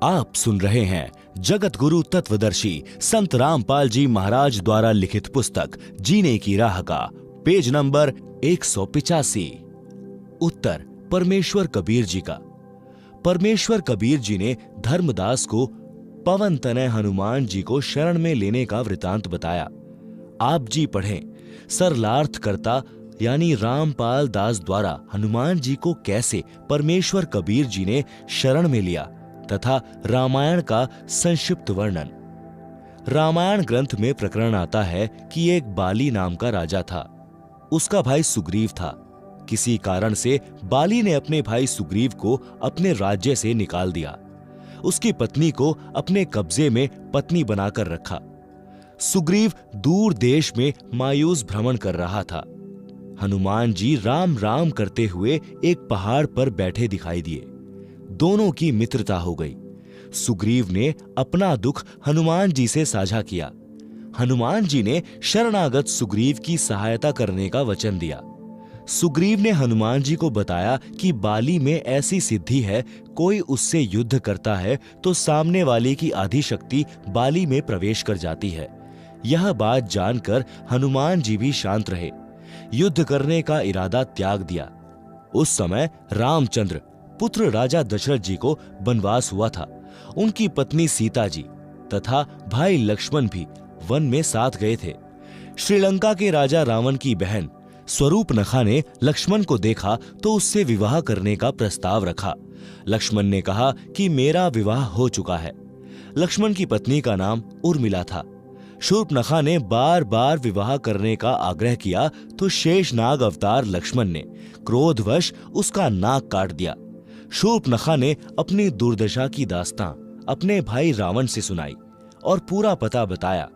आप सुन रहे हैं जगत गुरु तत्वदर्शी संत रामपाल जी महाराज द्वारा लिखित पुस्तक जीने की राह का पेज नंबर 185। उत्तर परमेश्वर कबीर जी का। परमेश्वर कबीर जी ने धर्मदास को पवन तनय हनुमान जी को शरण में लेने का वृतांत बताया। आप जी पढ़ें, सरलार्थ करता यानी रामपाल दास द्वारा हनुमान जी को कैसे परमेश्वर कबीर जी ने शरण में लिया तथा रामायण का संक्षिप्त वर्णन। रामायण ग्रंथ में प्रकरण आता है कि एक बाली नाम का राजा था। उसका भाई सुग्रीव था। किसी कारण से बाली ने अपने भाई सुग्रीव को अपने राज्य से निकाल दिया। उसकी पत्नी को अपने कब्जे में पत्नी बनाकर रखा। सुग्रीव दूर देश में मायूस भ्रमण कर रहा था। हनुमान जी राम राम करते हुए एक पहाड़ पर बैठे दिखाई दिए। दोनों की मित्रता हो गई। सुग्रीव ने अपना दुख हनुमान जी से साझा किया। हनुमान जी ने शरणागत सुग्रीव की सहायता करने का वचन दिया। सुग्रीव ने हनुमान जी को बताया कि बाली में ऐसी सिद्धि है, कोई उससे युद्ध करता है तो सामने वाले की आधी शक्ति बाली में प्रवेश कर जाती है। यह बात जानकर हनुमान जी भी शांत रहे, युद्ध करने का इरादा त्याग दिया। उस समय रामचंद्र पुत्र राजा दशरथ जी को वनवास हुआ था। उनकी पत्नी सीता जी तथा भाई लक्ष्मण भी वन में साथ गए थे। श्रीलंका के राजा रावण की बहन स्वरूपनखा ने लक्ष्मण को देखा तो उससे विवाह करने का प्रस्ताव रखा। लक्ष्मण ने कहा कि मेरा विवाह हो चुका है। लक्ष्मण की पत्नी का नाम उर्मिला था। शूर्पनखा ने बार बार विवाह करने का आग्रह किया तो शेषनाग अवतार लक्ष्मण ने क्रोधवश उसका नाक काट दिया। शूर्पनखा ने अपनी दुर्दशा की दास्तां अपने भाई रावण से सुनाई और पूरा पता बताया।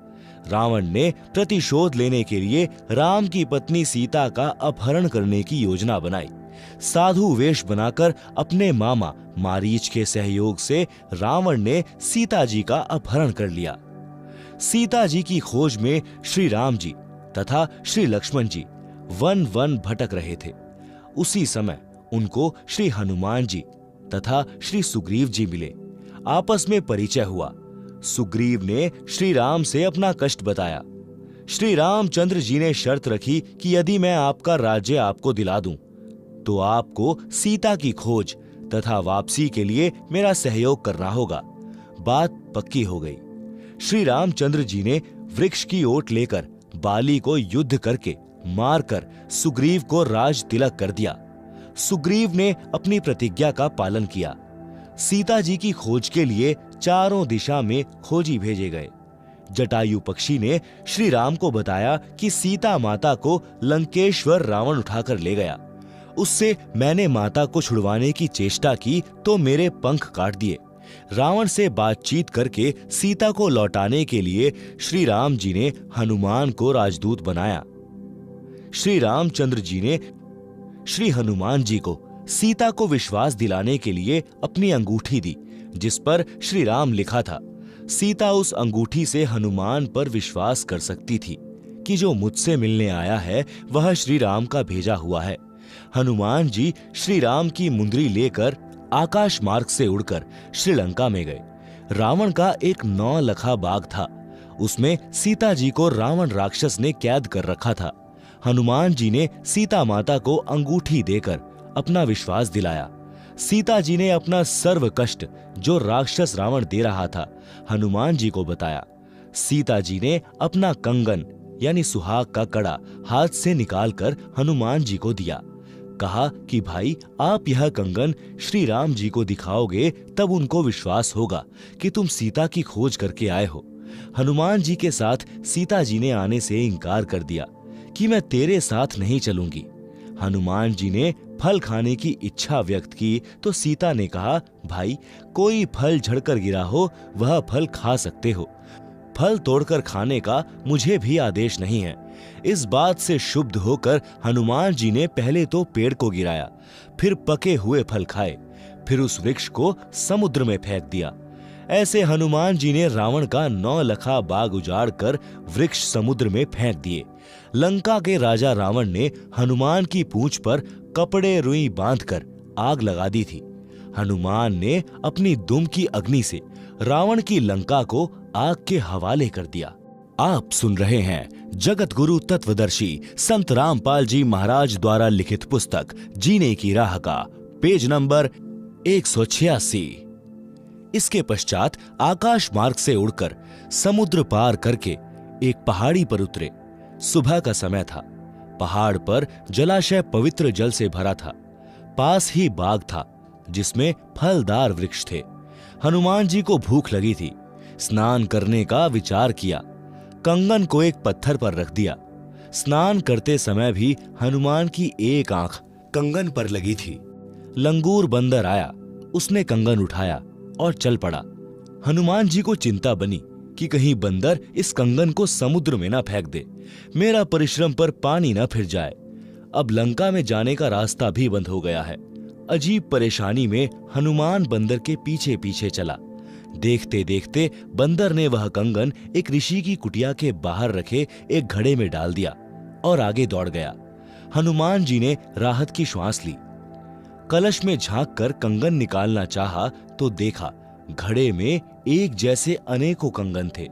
रावण ने प्रतिशोध लेने के लिए राम की पत्नी सीता का अपहरण करने की योजना बनाई। साधु वेश बनाकर अपने मामा मारीच के सहयोग से रावण ने सीता जी का अपहरण कर लिया। सीता जी की खोज में श्री राम जी तथा श्री लक्ष्मण जी वन वन भटक रहे थे। उसी समय उनको श्री हनुमान जी तथा श्री सुग्रीव जी मिले। आपस में परिचय हुआ। सुग्रीव ने श्री राम से अपना कष्ट बताया। श्री रामचंद्र जी ने शर्त रखी कि यदि मैं आपका राज्य आपको दिला दूं, तो आपको सीता की खोज तथा वापसी के लिए मेरा सहयोग करना होगा। बात पक्की हो गई। श्री रामचंद्र जी ने वृक्ष की ओट लेकर बाली को युद्ध करके मारकर सुग्रीव को राज तिलक कर दिया। सुग्रीव ने अपनी प्रतिज्ञा का पालन किया। सीता जी की खोज के लिए चारों दिशा में खोजी भेजे गए। जटायु पक्षी ने श्री राम को बताया कि सीता माता को लंकेश्वर रावण उठाकर ले गया। उससे मैंने माता को छुड़वाने की चेष्टा की तो मेरे पंख काट दिए। रावण से बातचीत करके सीता को लौटाने के लिए श्री राम जी ने हनुमान को राजदूत बनाया। श्री रामचंद्र जी ने श्री हनुमान जी को सीता को विश्वास दिलाने के लिए अपनी अंगूठी दी, जिस पर श्री राम लिखा था। सीता उस अंगूठी से हनुमान पर विश्वास कर सकती थी कि जो मुझसे मिलने आया है वह श्री राम का भेजा हुआ है। हनुमान जी श्री राम की मुंदरी लेकर आकाश मार्ग से उड़कर श्रीलंका में गए। रावण का एक 9 लखा बाग था। उसमें सीता जी को रावण राक्षस ने कैद कर रखा था। हनुमान जी ने सीता माता को अंगूठी देकर अपना विश्वास दिलाया। सीता जी ने अपना सर्व कष्ट जो राक्षस रावण दे रहा था हनुमान जी को बताया। सीता जी ने अपना कंगन यानी सुहाग का कड़ा हाथ से निकालकर हनुमान जी को दिया। कहा कि भाई, आप यह कंगन श्री राम जी को दिखाओगे तब उनको विश्वास होगा कि तुम सीता की खोज करके आए हो। हनुमान जी के साथ सीता जी ने आने से इनकार कर दिया कि मैं तेरे साथ नहीं चलूंगी। हनुमान जी ने फल खाने की इच्छा व्यक्त की तो सीता ने कहा, भाई, कोई फल झड़कर गिरा हो वह फल खा सकते हो, फल तोड़कर खाने का मुझे भी आदेश नहीं है। इस बात से शुद्ध होकर हनुमान जी ने पहले तो पेड़ को गिराया, फिर पके हुए फल खाए, फिर उस वृक्ष को समुद्र में फेंक दिया। ऐसे हनुमान जी ने रावण का 9 लखा बाग उजाड़ कर वृक्ष समुद्र में फेंक दिए। लंका के राजा रावण ने हनुमान की पूंछ पर कपड़े रुई बांधकर आग लगा दी थी। हनुमान ने अपनी दुम की अग्नि से रावण की लंका को आग के हवाले कर दिया। आप सुन रहे हैं जगत गुरु तत्वदर्शी संत रामपाल जी महाराज द्वारा लिखित पुस्तक जीने की राह का पेज नंबर 186। इसके पश्चात आकाश मार्ग से उड़कर समुद्र पार करके एक पहाड़ी पर उतरे। सुबह का समय था। पहाड़ पर जलाशय पवित्र जल से भरा था। पास ही बाग था जिसमें फलदार वृक्ष थे। हनुमान जी को भूख लगी थी। स्नान करने का विचार किया। कंगन को एक पत्थर पर रख दिया। स्नान करते समय भी हनुमान की एक आंख कंगन पर लगी थी। लंगूर बंदर आया, उसने कंगन उठाया और चल पड़ा। हनुमान जी को चिंता बनी कि कहीं बंदर इस कंगन को समुद्र में ना फेंक दे, मेरा परिश्रम पर पानी ना फिर जाए। अब लंका में जाने का रास्ता भी बंद हो गया है। अजीब परेशानी में हनुमान बंदर के पीछे पीछे चला। देखते देखते बंदर ने वह कंगन एक ऋषि की कुटिया के बाहर रखे एक घड़े में डाल दिया और आगे दौड़ गया। हनुमान जी ने राहत की श्वास ली। कलश में झांक कर कंगन निकालना चाहा तो देखा घड़े में एक जैसे अनेकों कंगन थे।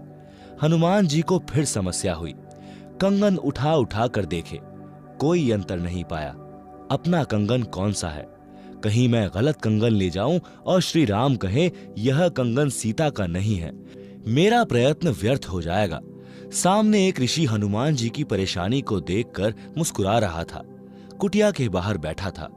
हनुमान जी को फिर समस्या हुई। कंगन उठा उठा कर देखे, कोई अंतर नहीं पाया। अपना कंगन कौन सा है? कहीं मैं गलत कंगन ले जाऊं और श्री राम कहें यह कंगन सीता का नहीं है, मेरा प्रयत्न व्यर्थ हो जाएगा। सामने एक ऋषि हनुमान जी की परेशानी को देखकर मुस्कुरा रहा था। कुटिया के बाहर बैठा था।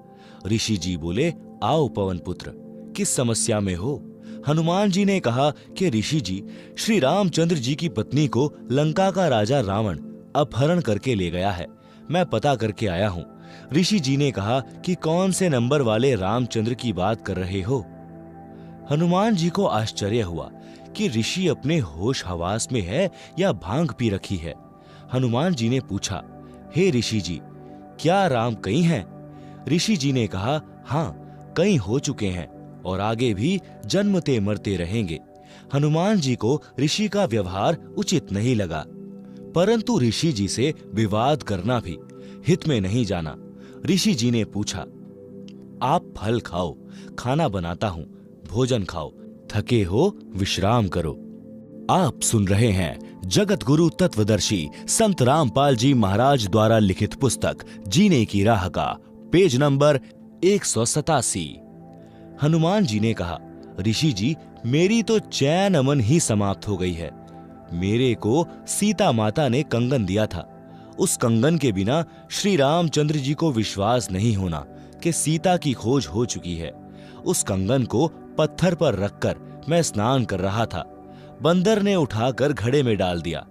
ऋषि जी बोले, आओ पवन पुत्र, किस समस्या में हो? हनुमान जी ने कहा कि ऋषि जी, श्री रामचंद्र जी की पत्नी को लंका का राजा रावण अपहरण करके ले गया है। मैं पता करके आया हूँ। ऋषि जी ने कहा कि कौन से नंबर वाले रामचंद्र की बात कर रहे हो? हनुमान जी को आश्चर्य हुआ कि ऋषि अपने होश हवास में है या भांग पी रखी है। हनुमान जी ने पूछा, हे ऋषि जी, क्या राम कहीं हैं? ऋषि जी ने कहा, हाँ, कहीं हो चुके हैं और आगे भी जन्मते मरते रहेंगे। हनुमान जी को ऋषि का व्यवहार उचित नहीं लगा, परंतु ऋषि जी से विवाद करना भी हित में नहीं जाना। ऋषि जी ने पूछा, आप फल खाओ, खाना बनाता हूं, भोजन खाओ, थके हो विश्राम करो। आप सुन रहे हैं जगत गुरु तत्वदर्शी संत रामपाल जी महाराज द्वारा लिखित पुस्तक जीने की राह का पेज नंबर 187। हनुमान जी ने कहा, ऋषि जी, मेरी तो चैन अमन ही समाप्त हो गई है। मेरे को सीता माता ने कंगन दिया था। उस कंगन के बिना श्री रामचंद्र जी को विश्वास नहीं होना कि सीता की खोज हो चुकी है। उस कंगन को पत्थर पर रखकर मैं स्नान कर रहा था। बंदर ने उठाकर घड़े में डाल दिया।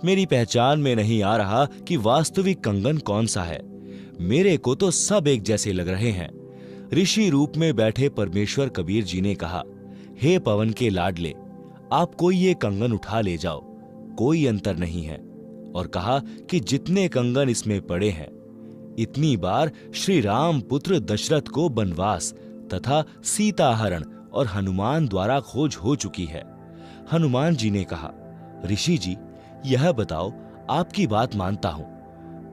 मेरी पहचान में नहीं आ रहा कि वास्तविक कंगन कौन सा है। मेरे को तो सब एक जैसे लग रहे हैं। ऋषि रूप में बैठे परमेश्वर कबीर जी ने कहा, हे पवन के लाडले, आप कोई ये कंगन उठा ले जाओ, कोई अंतर नहीं है। और कहा कि जितने कंगन इसमें पड़े हैं, इतनी बार श्री राम पुत्र दशरथ को वनवास तथा सीता हरण और हनुमान द्वारा खोज हो चुकी है। हनुमान जी ने कहा, ऋषि जी, यह बताओ, आपकी बात मानता हूं,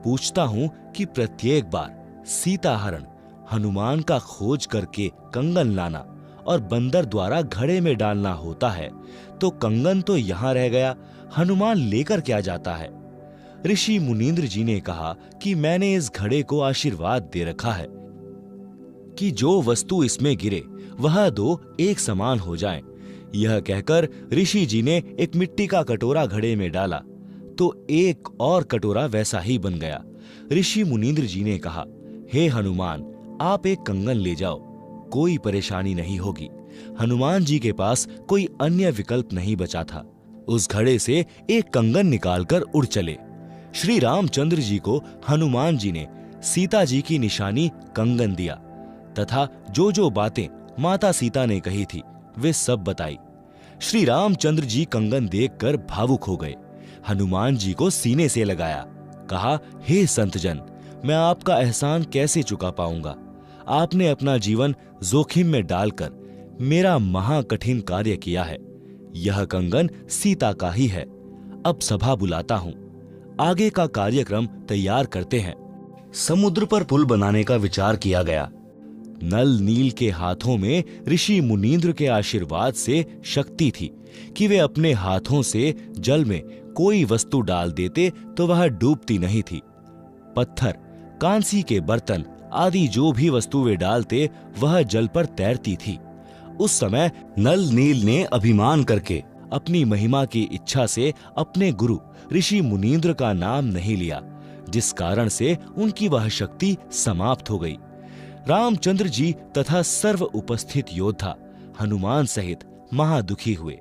पूछता हूं कि प्रत्येक बार सीता हरण, हनुमान का खोज करके कंगन लाना और बंदर द्वारा घड़े में डालना होता है, तो कंगन तो यहां रह गया, हनुमान लेकर क्या जाता है? ऋषि मुनींद्र जी ने कहा कि मैंने इस घड़े को आशीर्वाद दे रखा है कि जो वस्तु इसमें गिरे वह दो एक समान हो जाएं। यह कहकर ऋषि जी ने एक मिट्टी का कटोरा घड़े में डाला तो एक और कटोरा वैसा ही बन गया। ऋषि मुनींद्र जी ने कहा, हे हनुमान, आप एक कंगन ले जाओ, कोई परेशानी नहीं होगी। हनुमान जी के पास कोई अन्य विकल्प नहीं बचा था। उस घड़े से एक कंगन निकालकर उड़ चले। श्री रामचंद्र जी को हनुमान जी ने सीता जी की निशानी कंगन दिया तथा जो जो बातें माता सीता ने कही थी वे सब बताई। श्री रामचंद्र जी कंगन देखकर भावुक हो गए। हनुमान जी को सीने से लगाया, कहा, हे संतजन, मैं आपका एहसान कैसे चुका पाऊंगा? आपने अपना जीवन जोखिम में डालकर मेरा महाकठिन कार्य किया है। यह कंगन सीता का ही है। अब सभा बुलाता हूं, आगे का कार्यक्रम तैयार करते हैं। समुद्र पर पुल बनाने का विचार किया गया। नल नील के हाथों में ऋषि मुनींद्र के आशीर्वाद से शक्ति थी कि वे अपने हाथों से जल में कोई वस्तु डाल देते तो वह डूबती नहीं थी। पत्थर, कांसी के बर्तन आदि जो भी वस्तु वे डालते वह जल पर तैरती थी। उस समय नल नील ने अभिमान करके अपनी महिमा की इच्छा से अपने गुरु ऋषि मुनींद्र का नाम नहीं लिया, जिस कारण से उनकी वह शक्ति समाप्त हो गई। रामचंद्र जी तथा सर्व उपस्थित योद्धा हनुमान सहित महादुखी हुए।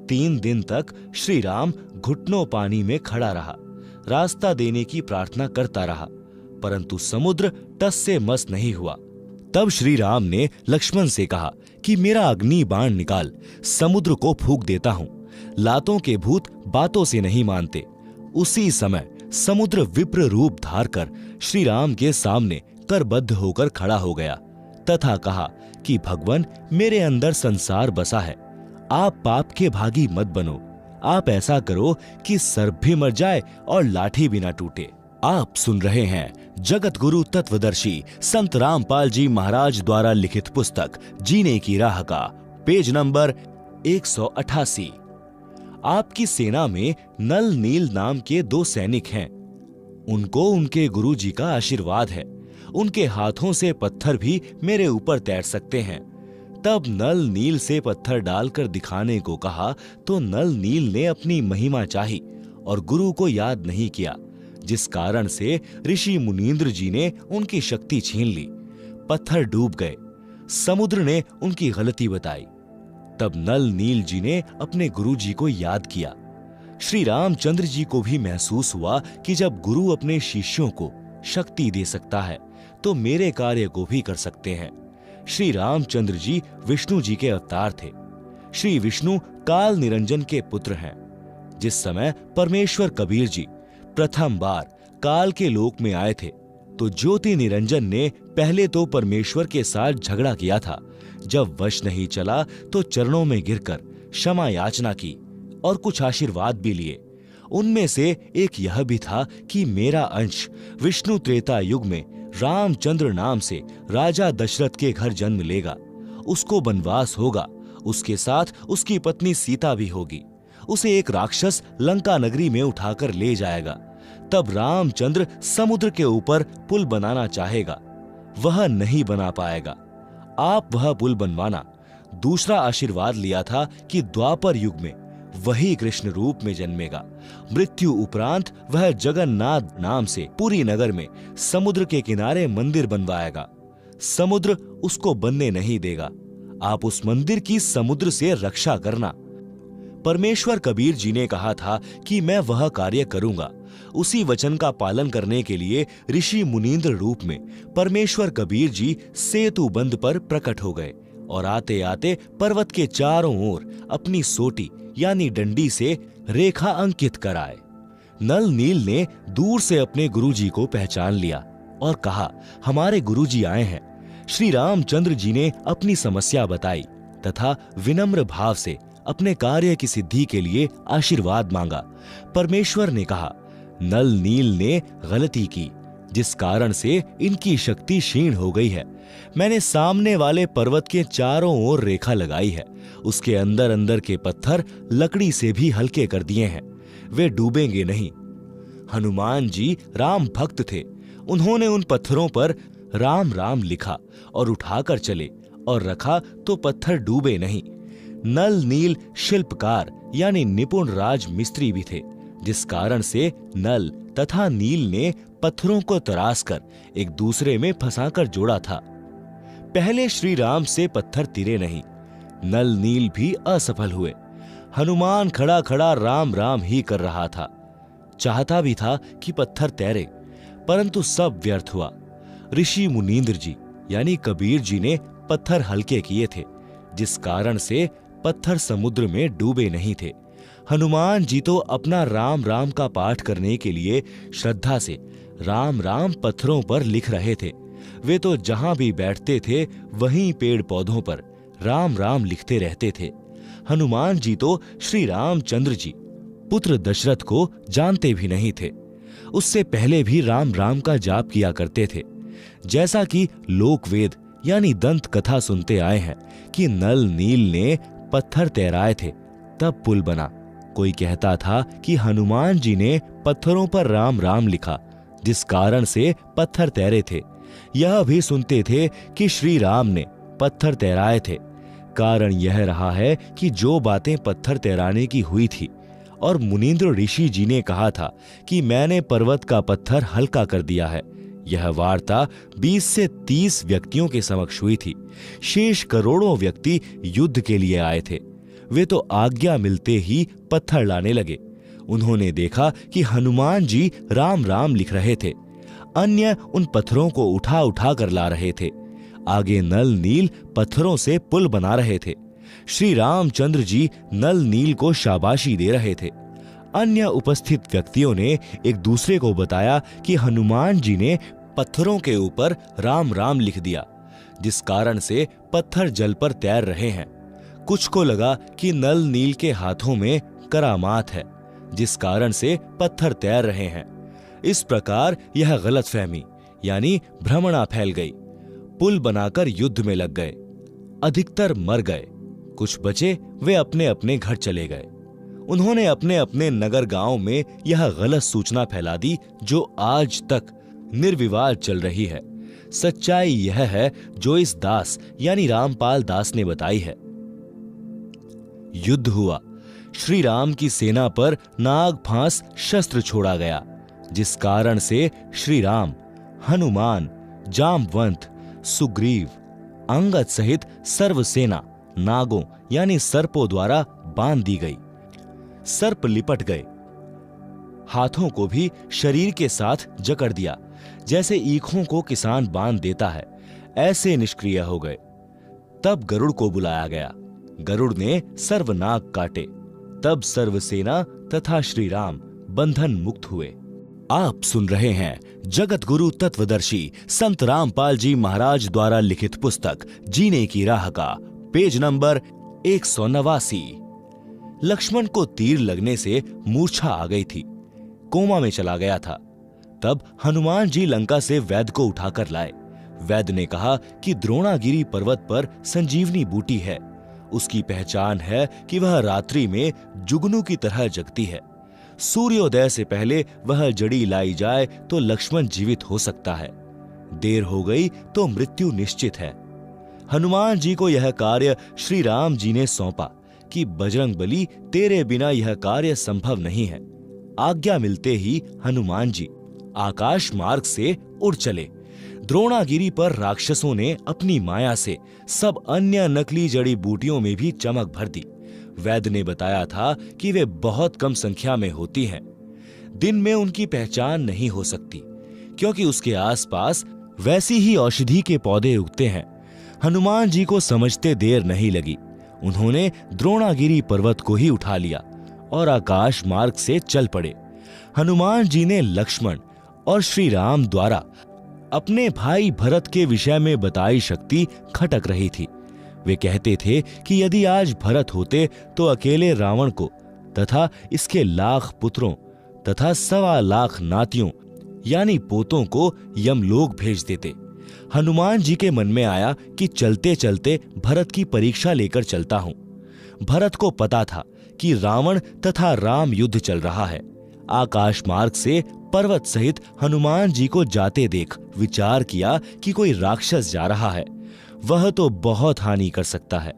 3 दिन तक श्री राम घुटनों पानी में खड़ा रहा, रास्ता देने की प्रार्थना करता रहा, परंतु समुद्र टस से मस नहीं हुआ। तब श्री राम ने लक्ष्मण से कहा कि मेरा अग्नि बाण निकाल, समुद्र को फूंक देता हूं। लातों के भूत बातों से नहीं मानते। उसी समय समुद्र विप्र रूप धारकर श्री राम के सामने करबद्ध होकर खड़ा हो गया तथा कहा कि भगवान, मेरे अंदर संसार बसा है, आप पाप के भागी मत बनो। आप ऐसा करो कि सर्प भी मर जाए और लाठी भी ना टूटे। आप सुन रहे हैं जगत गुरु तत्वदर्शी संत रामपाल जी महाराज द्वारा लिखित पुस्तक जीने की राह का पेज नंबर 188। आपकी सेना में नल नील नाम के 2 सैनिक हैं। उनको उनके गुरु जी का आशीर्वाद है। उनके हाथों से पत्थर भी मेरे ऊपर तैर सकते हैं। तब नल नील से पत्थर डालकर दिखाने को कहा तो नल नील ने अपनी महिमा चाही और गुरु को याद नहीं किया, जिस कारण से ऋषि मुनींद्र जी ने उनकी शक्ति छीन ली। पत्थर डूब गए। समुद्र ने उनकी गलती बताई। तब नल नील जी ने अपने गुरु जी को याद किया। श्री रामचंद्र जी को भी महसूस हुआ कि जब गुरु अपने शिष्यों को शक्ति दे सकता है तो मेरे कार्य को भी कर सकते हैं। श्री रामचंद्र जी विष्णु जी के अवतार थे। श्री विष्णु काल निरंजन के पुत्र हैं। जिस समय परमेश्वर कबीर जी प्रथम बार काल के लोक में आए थे तो ज्योति निरंजन ने पहले तो परमेश्वर के साथ झगड़ा किया था। जब वश नहीं चला तो चरणों में गिरकर क्षमा याचना की और कुछ आशीर्वाद भी लिए। उनमें से एक यह भी था कि मेरा अंश विष्णु त्रेता युग में रामचंद्र नाम से राजा दशरथ के घर जन्म लेगा। उसको वनवास होगा, उसके साथ उसकी पत्नी सीता भी होगी। उसे एक राक्षस लंका नगरी में उठाकर ले जाएगा। तब रामचंद्र समुद्र के ऊपर पुल बनाना चाहेगा, वह नहीं बना पाएगा। आप वह पुल बनवाना। दूसरा आशीर्वाद लिया था कि द्वापर युग में वही कृष्ण रूप में जन्मेगा। मृत्यु उपरांत वह जगन्नाथ नाम से पुरी नगर में समुद्र के किनारे मंदिर बनवाएगा। समुद्र उसको बनने नहीं देगा। आप उस मंदिर की समुद्र से रक्षा करना। परमेश्वर कबीर जी ने कहा था कि मैं वह कार्य करूंगा। उसी वचन का पालन करने के लिए ऋषि मुनींद्र रूप में परमेश्वर कबीर जी सेतु बंध पर प्रकट हो गए और आते आते पर्वत के चारों ओर अपनी सोटी यानी डंडी से रेखा अंकित कराए। नल नील ने दूर से अपने गुरुजी को पहचान लिया और कहा, हमारे गुरुजी आए हैं। श्री रामचंद्र जी ने अपनी समस्या बताई तथा विनम्र भाव से अपने कार्य की सिद्धि के लिए आशीर्वाद मांगा। परमेश्वर ने कहा, नल नील ने गलती की, जिस कारण से इनकी शक्ति क्षीण हो गई है। मैंने सामने वाले पर्वत के चारों ओर रेखा लगाई है। उसके अंदर अंदर के पत्थर लकड़ी से भी हल्के कर दिए हैं, वे डूबेंगे नहीं। हनुमान जी राम भक्त थे। उन्होंने उन पत्थरों पर राम राम लिखा और उठाकर चले और रखा तो पत्थर डूबे नहीं। नल नील शिल्पकार यानी निपुण राज मिस्त्री भी थे, जिस कारण से नल तथा नील ने पत्थरों को तराशकर एक दूसरे में फंसाकर जोड़ा था। पहले श्री राम से पत्थर तिरे नहीं। नल नील भी असफल हुए। हनुमान खड़ा खड़ा राम राम ही कर रहा था। चाहता भी था कि पत्थर तैरे, परंतु सब व्यर्थ हुआ। ऋषि मुनींद्र जी यानी कबीर जी ने पत्थर हल्के किए थे, जिस कारण से पत्थर समुद्र में डूबे नहीं थे। हनुमान जी तो अपना राम राम का पाठ करने के लिए श्रद्धा से राम राम पत्थरों पर लिख रहे थे। वे तो जहां भी बैठते थे वहीं पेड़ पौधों पर राम राम लिखते रहते थे। हनुमान जी तो श्री रामचंद्र जी पुत्र दशरथ को जानते भी नहीं थे। उससे पहले भी राम राम का जाप किया करते थे। जैसा कि लोकवेद यानी दंत कथा सुनते आए हैं कि नल नील ने पत्थर तैराए थे, तब पुल बना। कोई कहता था कि हनुमान जी ने पत्थरों पर राम राम लिखा, जिस कारण से पत्थर तैरे थे। यह भी सुनते थे कि श्री राम ने पत्थर तैराए थे। कारण यह रहा है कि जो बातें पत्थर तैराने की हुई थी और मुनीन्द्र ऋषि जी ने कहा था कि मैंने पर्वत का पत्थर हल्का कर दिया है, यह वार्ता 20 से 30 व्यक्तियों के समक्ष हुई थी। शेष करोड़ों व्यक्ति युद्ध के लिए आए थे। वे तो आज्ञा मिलते ही पत्थर लाने लगे। उन्होंने देखा कि हनुमान जी राम राम लिख रहे थे। अन्य उन पत्थरों को उठा उठा कर ला रहे थे। आगे नल नील पत्थरों से पुल बना रहे थे। श्री रामचंद्र जी नल नील को शाबाशी दे रहे थे। अन्य उपस्थित व्यक्तियों ने एक दूसरे को बताया कि हनुमान जी ने पत्थरों के ऊपर राम राम लिख दिया, जिस कारण से पत्थर जल पर तैर रहे हैं। कुछ को लगा कि नल नील के हाथों में करामात है, जिस कारण से पत्थर तैर रहे हैं। इस प्रकार यह गलतफहमी यानी भ्रमणा फैल गई। पुल बनाकर युद्ध में लग गए। अधिकतर मर गए, कुछ बचे वे अपने अपने घर चले गए। उन्होंने अपने अपने नगर गांव में यह गलत सूचना फैला दी, जो आज तक निर्विवाद चल रही है। सच्चाई यह है जो इस दास यानी रामपाल दास ने बताई है। युद्ध हुआ। श्री राम की सेना पर नाग फांस शस्त्र छोड़ा गया, जिस कारण से श्री राम, हनुमान, जामवंत, सुग्रीव, अंगद सहित सर्व सेना नागों यानी सर्पों द्वारा बांध दी गई। सर्प लिपट गए। हाथों को भी शरीर के साथ जकड़ दिया, जैसे ईखों को किसान बांध देता है, ऐसे निष्क्रिय हो गए। तब गरुड़ को बुलाया गया। गरुड़ ने सर्वनाग काटे। तब सर्वसेना तथा श्री राम बंधन मुक्त हुए। आप सुन रहे हैं जगत गुरु तत्वदर्शी संत रामपाल जी महाराज द्वारा लिखित पुस्तक जीने की राह का पेज नंबर 189। लक्ष्मण को तीर लगने से मूर्छा आ गई थी, कोमा में चला गया था। तब हनुमान जी लंका से वैद्य को उठाकर लाए। वैद्य ने कहा कि द्रोणागिरी पर्वत पर संजीवनी बूटी है। उसकी पहचान है कि वह रात्रि में जुगनू की तरह जगती है। सूर्योदय से पहले वह जड़ी लाई जाए तो लक्ष्मण जीवित हो सकता है, देर हो गई तो मृत्यु निश्चित है। हनुमान जी को यह कार्य श्री राम जी ने सौंपा कि बजरंगबली तेरे बिना यह कार्य संभव नहीं है। आज्ञा मिलते ही हनुमान जी आकाश मार्ग से उड़ चले। द्रोणागिरी पर राक्षसों ने अपनी माया से सब अन्य नकली जड़ी बूटियों में भी चमक भर दी। वैद्य ने बताया था कि वे बहुत कम संख्या में होती हैं। दिन में उनकी पहचान नहीं हो सकती, क्योंकि उसके आसपास वैसी ही औषधि के पौधे उगते हैं। हनुमान जी को समझते देर नहीं लगी। उन्होंने द्रोणागिरी पर्वत को ही उठा लिया और आकाश मार्ग से चल पड़े। हनुमान जी ने लक्ष्मण और श्री राम द्वारा अपने भाई भरत के विषय में बताई शक्ति खटक रही थी। वे कहते थे कि यदि आज भरत होते तो अकेले रावण को तथा इसके लाख पुत्रों तथा 1.25 लाख नातियों यानी पोतों को यमलोक भेज देते। हनुमान जी के मन में आया कि चलते चलते भरत की परीक्षा लेकर चलता हूं। भरत को पता था कि रावण तथा राम युद्ध चल रहा है। आकाश मार्ग से पर्वत सहित हनुमान जी को जाते देख विचार किया कि कोई राक्षस जा रहा है, वह तो बहुत हानि कर सकता है।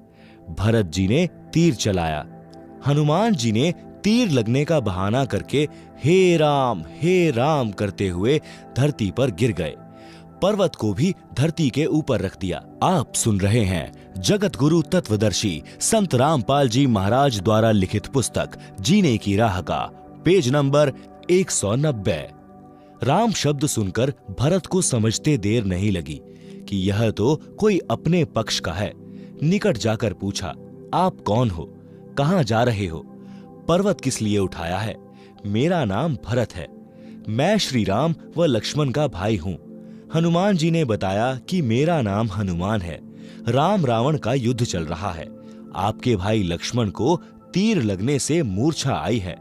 भरत जी ने तीर चलाया। हनुमान जी ने तीर लगने का बहाना करके हे राम करते हुए धरती पर गिर गए। पर्वत को भी धरती के ऊपर रख दिया। आप सुन रहे हैं जगत गुरु तत्वदर्शी संत रामपाल जी महाराज द्वारा लिखित पुस्तक जीने की राह का पेज नंबर 190। राम शब्द सुनकर भरत को समझते देर नहीं लगी कि यह तो कोई अपने पक्ष का है। निकट जाकर पूछा, आप कौन हो, कहां जा रहे हो, पर्वत किस लिए उठाया है? मेरा नाम भरत है, मैं श्री राम व लक्ष्मण का भाई हूं। हनुमान जी ने बताया कि मेरा नाम हनुमान है। राम रावण का युद्ध चल रहा है। आपके भाई लक्ष्मण को तीर लगने से मूर्छा आई है।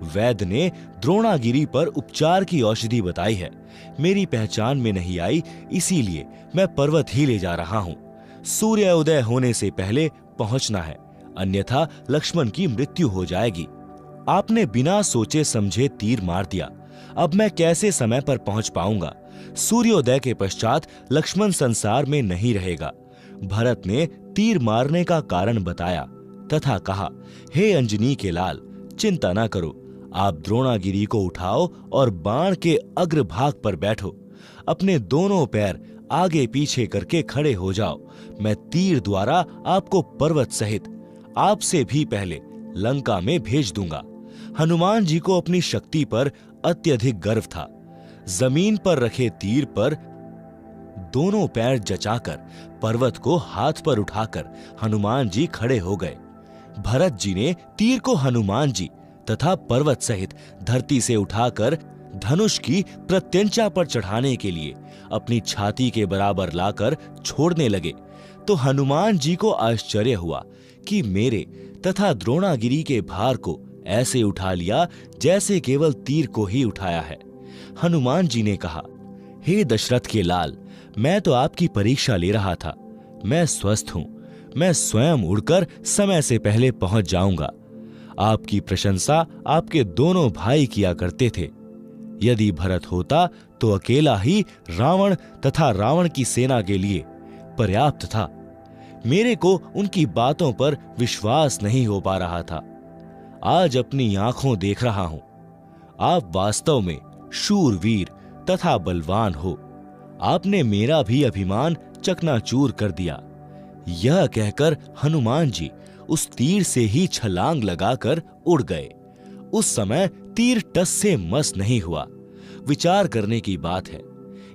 वैद्य ने द्रोणागिरी पर उपचार की औषधि बताई है। मेरी पहचान में नहीं आई, इसीलिए मैं पर्वत ही ले जा रहा हूं। सूर्योदय होने से पहले पहुंचना है, अन्यथा लक्ष्मण की मृत्यु हो जाएगी। आपने बिना सोचे समझे तीर मार दिया। अब मैं कैसे समय पर पहुंच पाऊंगा? सूर्योदय के पश्चात लक्ष्मण संसार में नहीं रहेगा। भरत ने तीर मारने का कारण बताया तथा कहा, हे अंजनी के लाल, चिंता ना करो, आप द्रोणागिरी को उठाओ और बाण के अग्रभाग पर बैठो। अपने दोनों पैर आगे पीछे करके खड़े हो जाओ। मैं तीर द्वारा आपको पर्वत सहित आपसे भी पहले लंका में भेज दूंगा। हनुमान जी को अपनी शक्ति पर अत्यधिक गर्व था। जमीन पर रखे तीर पर दोनों पैर जचाकर पर्वत को हाथ पर उठाकर हनुमान जी खड़े हो गए। भरत जी ने तीर को हनुमान जी तथा पर्वत सहित धरती से उठाकर धनुष की प्रत्यंचा पर चढ़ाने के लिए अपनी छाती के बराबर लाकर छोड़ने लगे तो हनुमान जी को आश्चर्य हुआ कि मेरे तथा द्रोणागिरी के भार को ऐसे उठा लिया जैसे केवल तीर को ही उठाया है। हनुमान जी ने कहा, हे दशरथ के लाल, मैं तो आपकी परीक्षा ले रहा था। मैं स्वस्थ हूं, मैं स्वयं उड़कर समय से पहले पहुंच जाऊंगा। आपकी प्रशंसा आपके दोनों भाई किया करते थे। यदि भरत होता तो अकेला ही रावण तथा रावण की सेना के लिए पर्याप्त था। मेरे को उनकी बातों पर विश्वास नहीं हो पा रहा था। आज अपनी आंखों देख रहा हूं, आप वास्तव में शूरवीर तथा बलवान हो। आपने मेरा भी अभिमान चकनाचूर कर दिया। यह कहकर हनुमान जी उस तीर से ही छलांग लगाकर उड़ गए। उस समय तीर टस से मस नहीं हुआ। विचार करने की बात है,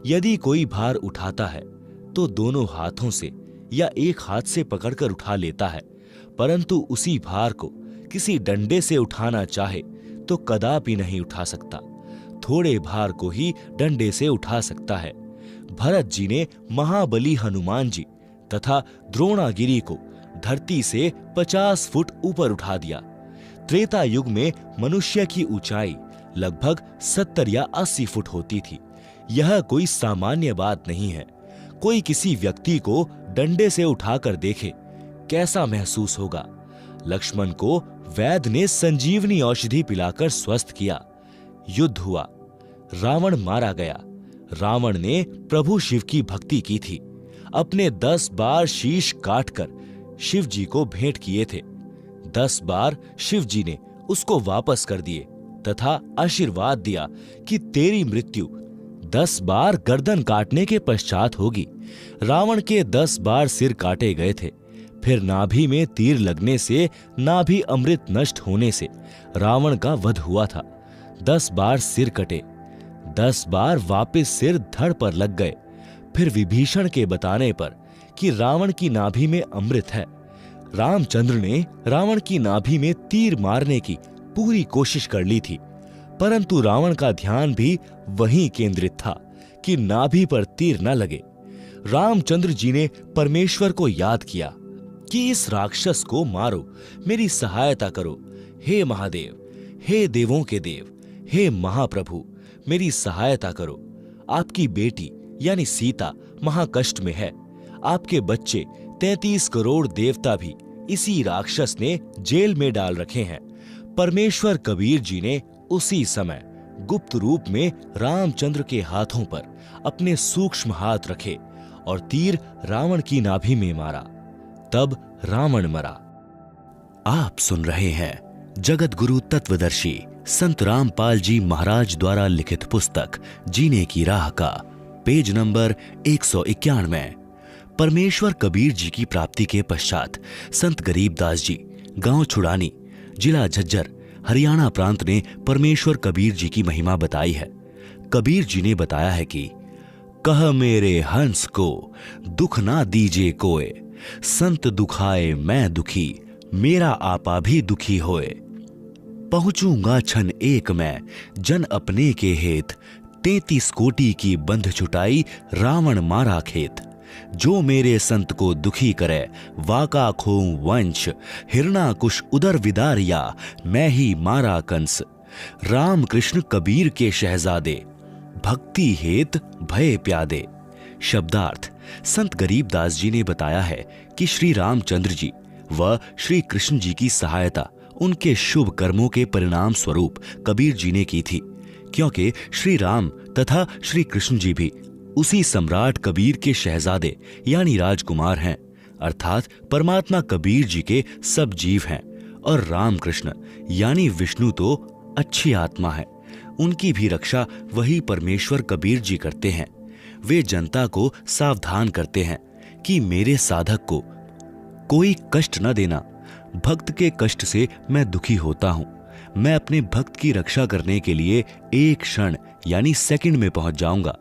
यदि कोई भार उठाता है तो दोनों हाथों से या एक हाथ से पकड़कर उठा लेता है, परंतु उसी भार को किसी डंडे से उठाना चाहे तो कदापि नहीं उठा सकता। थोड़े भार को ही डंडे से उठा सकता है। भरत जी ने महाबली हनुमान जी तथा द्रोणागिरी को धरती से 50 फुट ऊपर उठा दिया। त्रेता युग में मनुष्य की ऊंचाई लगभग 70 या 80 फुट होती थी। यह कोई सामान्य बात नहीं है। कोई किसी व्यक्ति को डंडे से उठाकर देखे, कैसा महसूस होगा? लक्ष्मण को वैद्य ने संजीवनी औषधि पिलाकर स्वस्थ किया। युद्ध हुआ, रावण मारा गया। रावण ने प्रभु शिव की भक्ति की थी। अपने 10 बार शीश काटकर शिव जी को भेंट किए थे। 10 बार शिव जी ने उसको वापस कर दिए तथा आशीर्वाद दिया कि तेरी मृत्यु 10 बार गर्दन काटने के पश्चात होगी। रावण के 10 बार सिर काटे गए थे। फिर नाभि में तीर लगने से, नाभि अमृत नष्ट होने से रावण का वध हुआ था। 10 बार सिर कटे, 10 बार वापस सिर धड़ पर लग गए। फिर विभीषण के बताने पर कि रावण की नाभि में अमृत है, रामचंद्र ने रावण की नाभि में तीर मारने की पूरी कोशिश कर ली थी, परंतु रावण का ध्यान भी वहीं केंद्रित था कि नाभि पर तीर न लगे। रामचंद्र जी ने परमेश्वर को याद किया कि इस राक्षस को मारो, मेरी सहायता करो। हे महादेव, हे देवों के देव, हे महाप्रभु, मेरी सहायता करो। आपकी बेटी यानी सीता महाकष्ट में है। आपके बच्चे 33 करोड़ देवता भी इसी राक्षस ने जेल में डाल रखे हैं। परमेश्वर कबीर जी ने उसी समय गुप्त रूप में रामचंद्र के हाथों पर अपने सूक्ष्म हाथ रखे और तीर रावण की नाभि में मारा। तब रावण मरा। आप सुन रहे हैं जगत गुरु तत्वदर्शी संत रामपाल जी महाराज द्वारा लिखित पुस्तक जीने की राह का पेज नंबर 191। परमेश्वर कबीर जी की प्राप्ति के पश्चात संत गरीबदास जी गांव छुड़ानी, जिला झज्जर, हरियाणा प्रांत ने परमेश्वर कबीर जी की महिमा बताई है। कबीर जी ने बताया है कि कह मेरे हंस को दुख ना दीजे कोय, संत दुखाए मैं दुखी, मेरा आपा भी दुखी होए। पहुंचूंगा क्षण एक मैं जन अपने के हेत, 33 कोटि की बंध छुटाई रावण मारा खेत। जो मेरे संत को दुखी करे वाका खोऊं वंश, हिरणाकुश उदर विदारिया मैं ही मारा कंस। राम कृष्ण कबीर के शहजादे, भक्ति हेत भय प्यादे। शब्दार्थ। संत गरीबदास जी ने बताया है कि श्री रामचंद्र जी व श्री कृष्ण जी की सहायता उनके शुभ कर्मों के परिणाम स्वरूप कबीर जी ने की थी, क्योंकि श्री राम तथा श्री कृष्ण जी भी उसी सम्राट कबीर के शहजादे यानी राजकुमार हैं, अर्थात परमात्मा कबीर जी के सब जीव हैं। और राम कृष्ण यानी विष्णु तो अच्छी आत्मा है, उनकी भी रक्षा वही परमेश्वर कबीर जी करते हैं। वे जनता को सावधान करते हैं कि मेरे साधक को कोई कष्ट न देना। भक्त के कष्ट से मैं दुखी होता हूं। मैं अपने भक्त की रक्षा करने के लिए एक क्षण यानी सेकंड में पहुंच जाऊंगा।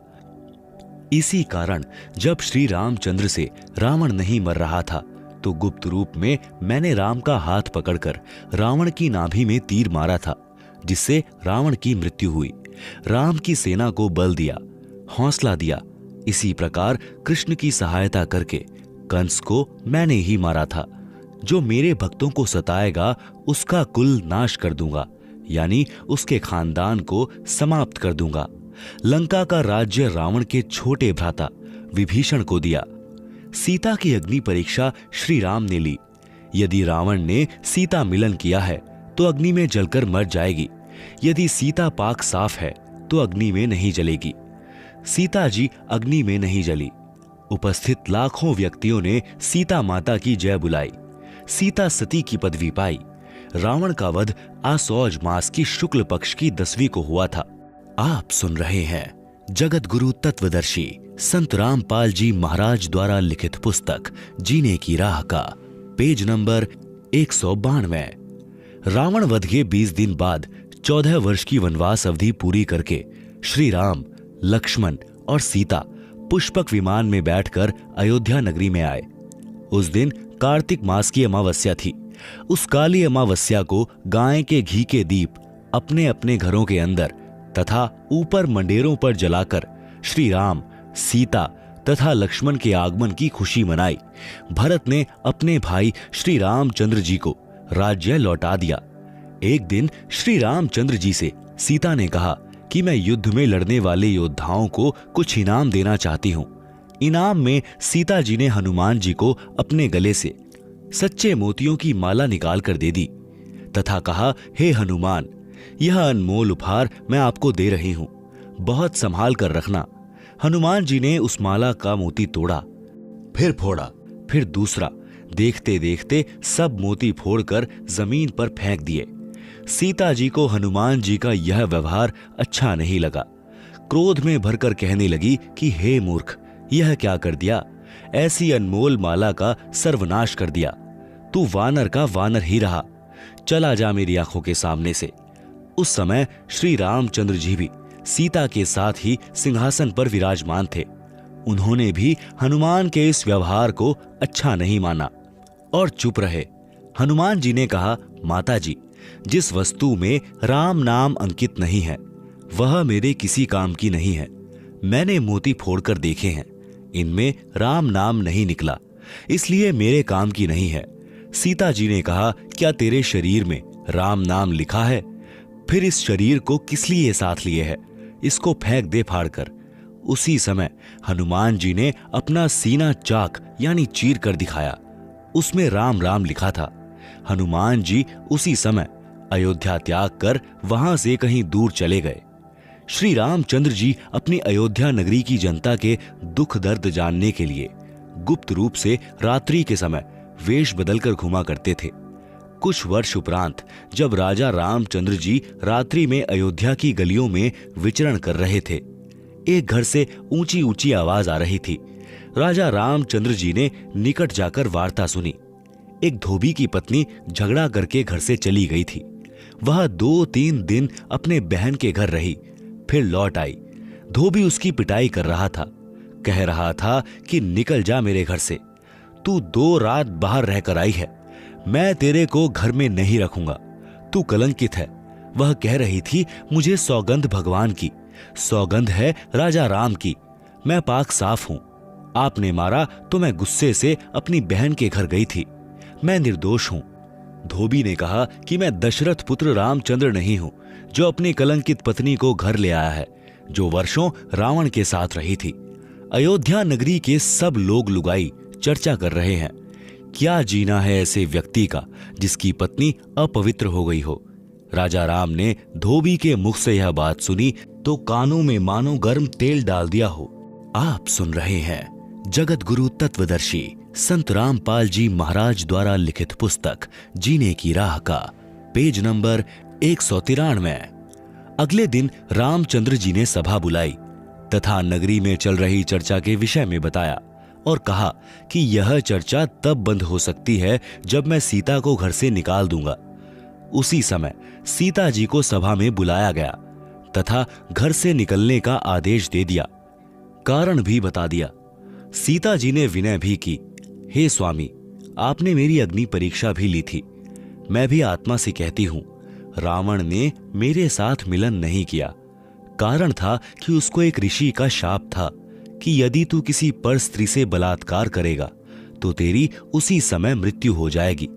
इसी कारण जब श्री रामचंद्र से रावण नहीं मर रहा था तो गुप्त रूप में मैंने राम का हाथ पकड़कर रावण की नाभि में तीर मारा था, जिससे रावण की मृत्यु हुई। राम की सेना को बल दिया, हौसला दिया। इसी प्रकार कृष्ण की सहायता करके कंस को मैंने ही मारा था। जो मेरे भक्तों को सताएगा उसका कुल नाश कर दूंगा, यानी उसके खानदान को समाप्त कर दूंगा। लंका का राज्य रावण के छोटे भ्राता विभीषण को दिया। सीता की अग्नि परीक्षा श्री राम ने ली। यदि रावण ने सीता मिलन किया है तो अग्नि में जलकर मर जाएगी। यदि सीता पाक साफ है तो अग्नि में नहीं जलेगी। सीता जी अग्नि में नहीं जली। उपस्थित लाखों व्यक्तियों ने सीता माता की जय बुलाई। सीता सती की पदवी पाई। रावण का वध आसौज मास की शुक्ल पक्ष की 10वीं को हुआ था। आप सुन रहे हैं जगत गुरु तत्वदर्शी संत रामपाल जी महाराज द्वारा लिखित पुस्तक जीने की राह का पेज नंबर 192। रावण वध के 20 दिन बाद 14 वर्ष की वनवास अवधि पूरी करके श्री राम, लक्ष्मण और सीता पुष्पक विमान में बैठकर अयोध्या नगरी में आए। उस दिन कार्तिक मास की अमावस्या थी। उस काली अमावस्या को गाय के घी के दीप अपने अपने घरों के अंदर तथा ऊपर मंडेरों पर जलाकर श्री राम, सीता तथा लक्ष्मण के आगमन की खुशी मनाई। भरत ने अपने भाई श्री रामचंद्र जी को राज्य लौटा दिया। एक दिन श्री रामचंद्र जी से सीता ने कहा कि मैं युद्ध में लड़ने वाले योद्धाओं को कुछ इनाम देना चाहती हूं। इनाम में सीता जी ने हनुमान जी को अपने गले से सच्चे मोतियों की माला निकाल कर दे दी तथा कहा, हे हनुमान, यह अनमोल उपहार मैं आपको दे रही हूं, बहुत संभाल कर रखना। हनुमान जी ने उस माला का मोती तोड़ा, फिर फोड़ा, फिर दूसरा। देखते देखते सब मोती फोड़कर जमीन पर फेंक दिए। सीता जी को हनुमान जी का यह व्यवहार अच्छा नहीं लगा। क्रोध में भरकर कहने लगी कि हे मूर्ख, यह क्या कर दिया? ऐसी अनमोल माला का सर्वनाश कर दिया। तू वानर का वानर ही रहा। चला जा मेरी आंखों के सामने से। उस समय श्री रामचंद्र जी भी सीता के साथ ही सिंहासन पर विराजमान थे। उन्होंने भी हनुमान के इस व्यवहार को अच्छा नहीं माना और चुप रहे। हनुमान जी ने कहा, माता जी, जिस वस्तु में राम नाम अंकित नहीं है वह मेरे किसी काम की नहीं है। मैंने मोती फोड़कर देखे हैं, इनमें राम नाम नहीं निकला, इसलिए मेरे काम की नहीं है। सीता जी ने कहा, क्या तेरे शरीर में राम नाम लिखा है? फिर इस शरीर को किस लिए साथ लिए है? इसको फेंक दे फाड़ कर। उसी समय हनुमान जी ने अपना सीना चाक यानी चीर कर दिखाया। उसमें राम राम लिखा था। हनुमान जी उसी समय अयोध्या त्याग कर वहां से कहीं दूर चले गए। श्री रामचंद्र जी अपनी अयोध्या नगरी की जनता के दुख दर्द जानने के लिए गुप्त रूप से रात्रि के समय वेश बदलकर घुमा करते थे। कुछ वर्ष उपरांत जब राजा रामचंद्र जी रात्रि में अयोध्या की गलियों में विचरण कर रहे थे, एक घर से ऊंची ऊंची आवाज आ रही थी। राजा रामचंद्र जी ने निकट जाकर वार्ता सुनी। एक धोबी की पत्नी झगड़ा करके घर से चली गई थी। वह 2-3 दिन अपने बहन के घर रही, फिर लौट आई। धोबी उसकी पिटाई कर रहा था, कह रहा था कि निकल जा मेरे घर से, तू 2 रात बाहर रहकर आई है, मैं तेरे को घर में नहीं रखूंगा, तू कलंकित है। वह कह रही थी, मुझे सौगंध भगवान की, सौगंध है राजा राम की, मैं पाक साफ हूं। आपने मारा तो मैं गुस्से से अपनी बहन के घर गई थी, मैं निर्दोष हूं। धोबी ने कहा कि मैं दशरथ पुत्र रामचंद्र नहीं हूं, जो अपनी कलंकित पत्नी को घर ले आया है, जो वर्षों रावण के साथ रही थी। अयोध्या नगरी के सब लोग लुगाई चर्चा कर रहे हैं, क्या जीना है ऐसे व्यक्ति का जिसकी पत्नी अपवित्र हो गई हो। राजा राम ने धोबी के मुख से यह बात सुनी तो कानों में मानो गर्म तेल डाल दिया हो। आप सुन रहे हैं जगत गुरु तत्वदर्शी संत रामपाल जी महाराज द्वारा लिखित पुस्तक जीने की राह का पेज नंबर 193। अगले दिन रामचंद्र जी ने सभा बुलाई तथा नगरी में चल रही चर्चा के विषय में बताया और कहा कि यह चर्चा तब बंद हो सकती है जब मैं सीता को घर से निकाल दूंगा। उसी समय सीता जी को सभा में बुलाया गया तथा घर से निकलने का आदेश दे दिया, कारण भी बता दिया। सीता जी ने विनय भी की, हे स्वामी, आपने मेरी अग्नि परीक्षा भी ली थी। मैं भी आत्मा से कहती हूं, रावण ने मेरे साथ मिलन नहीं किया। कारण था कि उसको एक ऋषि का शाप था कि यदि तू किसी पर स्त्री से बलात्कार करेगा तो तेरी उसी समय मृत्यु हो जाएगी।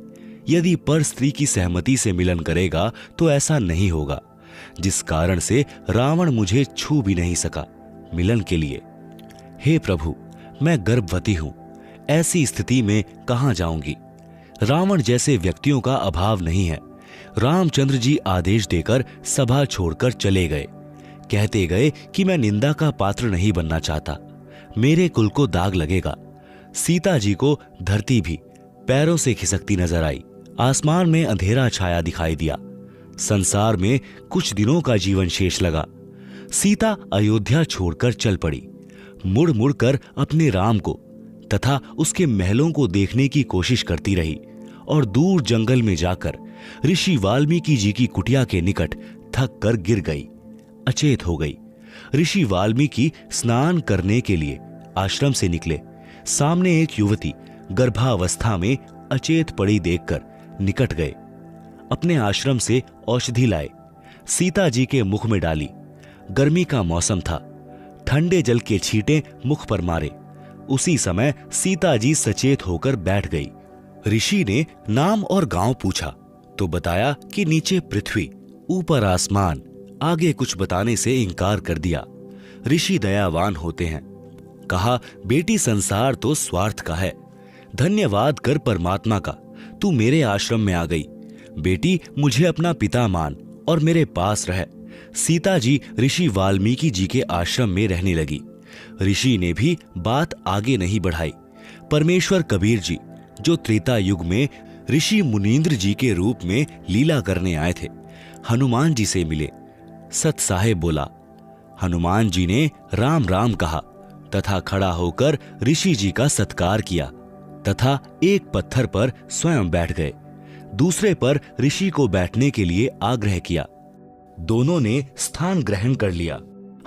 यदि पर स्त्री की सहमति से मिलन करेगा तो ऐसा नहीं होगा, जिस कारण से रावण मुझे छू भी नहीं सका मिलन के लिए। हे प्रभु, मैं गर्भवती हूं, ऐसी स्थिति में कहां जाऊंगी। रावण जैसे व्यक्तियों का अभाव नहीं है। रामचंद्र जी आदेश देकर सभा छोड़कर चले गए। कहते गए कि मैं निंदा का पात्र नहीं बनना चाहता, मेरे कुल को दाग लगेगा। सीता जी को धरती भी पैरों से खिसकती नजर आई। आसमान में अंधेरा छाया दिखाई दिया। संसार में कुछ दिनों का जीवन शेष लगा। सीता अयोध्या छोड़कर चल पड़ी। मुड़ मुड़ कर अपने राम को तथा उसके महलों को देखने की कोशिश करती रही और दूर जंगल में जाकर ऋषि वाल्मीकि जी की कुटिया के निकट थक कर गिर गई, अचेत हो गई। ऋषि वाल्मीकि स्नान करने के लिए आश्रम से निकले। सामने एक युवती गर्भावस्था में अचेत पड़ी देखकर निकट गए। अपने आश्रम से औषधि लाए, सीता जी के मुख में डाली। गर्मी का मौसम था, ठंडे जल के छींटे मुख पर मारे। उसी समय सीता जी सचेत होकर बैठ गई। ऋषि ने नाम और गांव पूछा तो बताया कि नीचे पृथ्वी, ऊपर आसमान। आगे कुछ बताने से इनकार कर दिया। ऋषि दयावान होते हैं। कहा, बेटी संसार तो स्वार्थ का है, धन्यवाद कर परमात्मा का, तू मेरे आश्रम में आ गई। बेटी, मुझे अपना पिता मान और मेरे पास रह। सीता जी ऋषि वाल्मीकि जी के आश्रम में रहने लगी। ऋषि ने भी बात आगे नहीं बढ़ाई। परमेश्वर कबीर जी, जो त्रेता युग में ऋषि मुनींद्र जी के रूप में लीला करने आए थे, हनुमान जी से मिले। सत साहेब बोला। हनुमान जी ने राम राम कहा तथा खड़ा होकर ऋषि जी का सत्कार किया तथा एक पत्थर पर स्वयं बैठ गए। दूसरे पर ऋषि को बैठने के लिए आग्रह किया। दोनों ने स्थान ग्रहण कर लिया।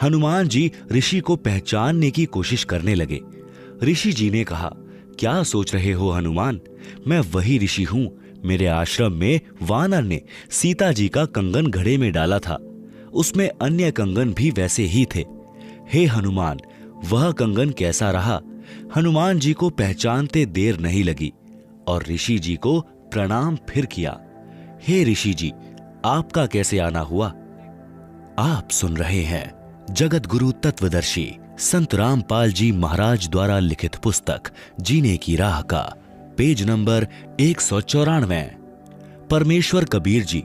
हनुमान जी ऋषि को पहचानने की कोशिश करने लगे। ऋषि जी ने कहा, क्या सोच रहे हो हनुमान, मैं वही ऋषि हूं। मेरे आश्रम में वानर ने सीता जी का कंगन घड़े में डाला था, उसमें अन्य कंगन भी वैसे ही थे। हे हनुमान, वह कंगन कैसा रहा? हनुमान जी को पहचानते देर नहीं लगी और ऋषि जी को प्रणाम फिर किया। हे ऋषि जी, आपका कैसे आना हुआ? आप सुन रहे हैं जगत गुरु तत्वदर्शी संत रामपाल जी महाराज द्वारा लिखित पुस्तक जीने की राह का पेज नंबर 194। परमेश्वर कबीर जी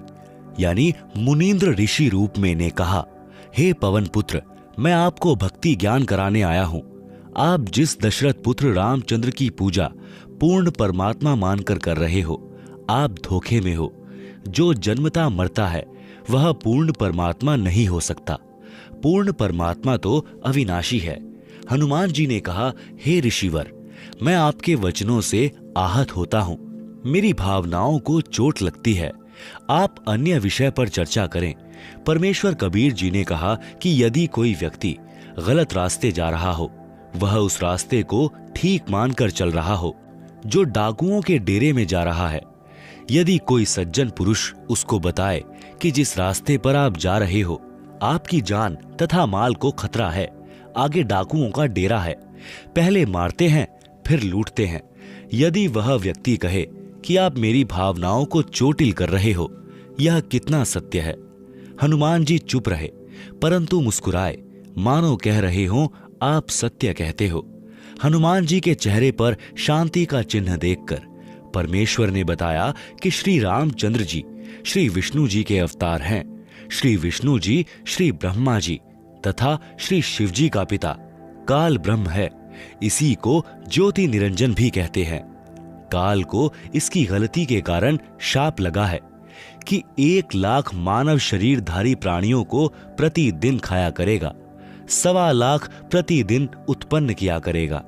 यानी मुनींद्र ऋषि रूप में ने कहा, हे पवन पुत्र, मैं आपको भक्ति ज्ञान कराने आया हूं। आप जिस दशरथ पुत्र रामचंद्र की पूजा पूर्ण परमात्मा मानकर कर रहे हो, आप धोखे में हो। जो जन्मता मरता है वह पूर्ण परमात्मा नहीं हो सकता। पूर्ण परमात्मा तो अविनाशी है। हनुमान जी ने कहा, हे ऋषिवर, मैं आपके वचनों से आहत होता हूं, मेरी भावनाओं को चोट लगती है। आप अन्य विषय पर चर्चा करें। परमेश्वर कबीर जी ने कहा कि यदि कोई व्यक्ति गलत रास्ते जा रहा हो, वह उस रास्ते को ठीक मानकर चल रहा हो। जो डाकुओं के डेरे में जा रहा है, यदि कोई सज्जन पुरुष उसको बताए कि जिस रास्ते पर आप जा रहे हो आपकी जान तथा माल को खतरा है, आगे डाकुओं का डेरा है, पहले मारते हैं फिर लूटते हैं। यदि वह व्यक्ति कहे कि आप मेरी भावनाओं को चोटिल कर रहे हो। यह कितना सत्य है। हनुमान जी चुप रहे, परंतु मुस्कुराए, मानो कह रहे हो आप सत्य कहते हो। हनुमान जी के चेहरे पर शांति का चिन्ह देखकर परमेश्वर ने बताया कि श्री रामचंद्र जी श्री विष्णु जी के अवतार हैं। श्री विष्णु जी श्री ब्रह्मा जी तथा श्री शिव जी का पिता काल ब्रह्म है। इसी को ज्योति निरंजन भी कहते हैं। काल को इसकी गलती के कारण शाप लगा है कि 1,00,000 मानव शरीरधारी प्राणियों को प्रतिदिन खाया करेगा, 1,25,00,000 प्रतिदिन उत्पन्न किया करेगा,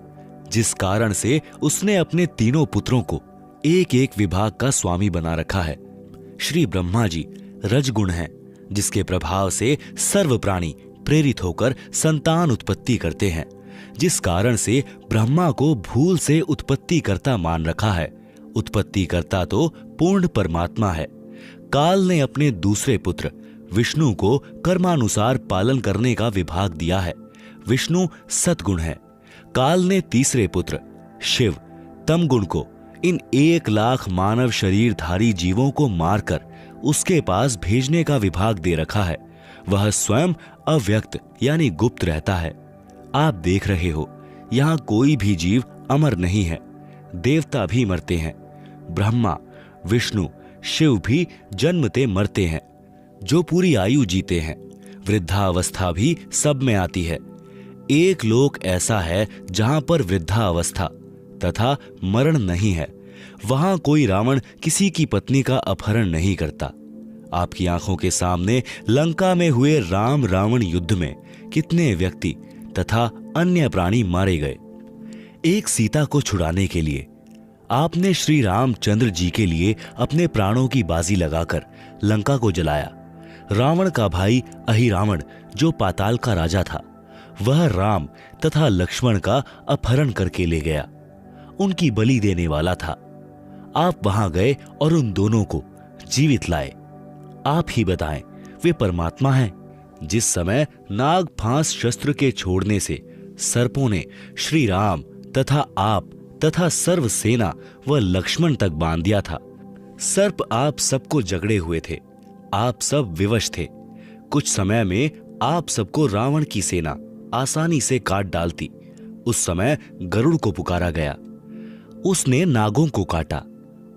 जिस कारण से उसने अपने तीनों पुत्रों को एक एक विभाग का स्वामी बना रखा है। श्री ब्रह्मा जी रजगुण हैं, जिसके प्रभाव से सर्व प्राणी प्रेरित होकर संतान उत्पत्ति करते हैं, जिस कारण से ब्रह्मा को भूल से उत्पत्ति कर्ता मान रखा है। उत्पत्ति कर्ता तो पूर्ण परमात्मा है। काल ने अपने दूसरे पुत्र विष्णु को कर्मानुसार पालन करने का विभाग दिया है। विष्णु सतगुण है। काल ने तीसरे पुत्र शिव तमगुण को इन 1,00,000 मानव शरीरधारी जीवों को मारकर उसके पास भेजने का विभाग दे रखा है। वह स्वयं अव्यक्त यानी गुप्त रहता है। आप देख रहे हो, यहां कोई भी जीव अमर नहीं है। देवता भी मरते हैं। ब्रह्मा विष्णु शिव भी जन्मते मरते हैं। जो पूरी आयु जीते हैं, वृद्धावस्था भी सब में आती है। एक लोक ऐसा है जहां पर वृद्धावस्था तथा मरण नहीं है। वहां कोई रावण किसी की पत्नी का अपहरण नहीं करता। आपकी आंखों के सामने लंका में हुए राम रावण युद्ध में कितने व्यक्ति तथा अन्य प्राणी मारे गए। एक सीता को छुड़ाने के लिए आपने श्री रामचंद्र जी के लिए अपने प्राणों की बाजी लगाकर लंका को जलाया। रावण का भाई अहिरावण जो पाताल का राजा था, वह राम तथा लक्ष्मण का अपहरण करके ले गया। उनकी बलि देने वाला था। आप वहां गए और उन दोनों को जीवित लाए। आप ही बताएं, वे परमात्मा हैं। जिस समय नाग फांस शस्त्र के छोड़ने से सर्पों ने श्री राम तथा आप तथा सर्व सेना व लक्ष्मण तक बांध दिया था। सर्प आप सबको जकड़े हुए थे। आप सब विवश थे। कुछ समय में आप सबको रावण की सेना आसानी से काट डालती। उस समय गरुड़ को पुकारा गया, उसने नागों को काटा।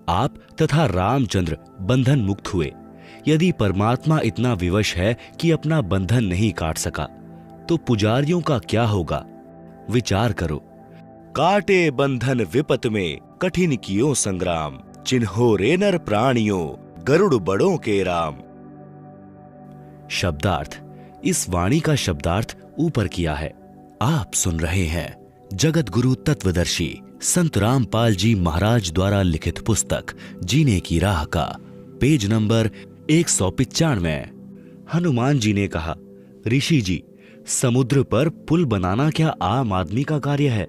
आप तथा रामचंद्र बंधन मुक्त हुए। यदि परमात्मा इतना विवश है कि अपना बंधन नहीं काट सका, तो पुजारियों का क्या होगा? विचार करो। काटे बंधन विपत में कठिन कियो संग्राम, चिन्हो रे नर प्राणियों गरुड़ बड़ों के राम। शब्दार्थ। इस वाणी का शब्दार्थ ऊपर किया है। आप सुन रहे हैं जगत गुरु तत्वदर्शी संत रामपाल जी महाराज द्वारा लिखित पुस्तक जीने की राह का पेज नंबर 195। हनुमान जी ने कहा, ऋषि जी, समुद्र पर पुल बनाना क्या आम आदमी का कार्य है?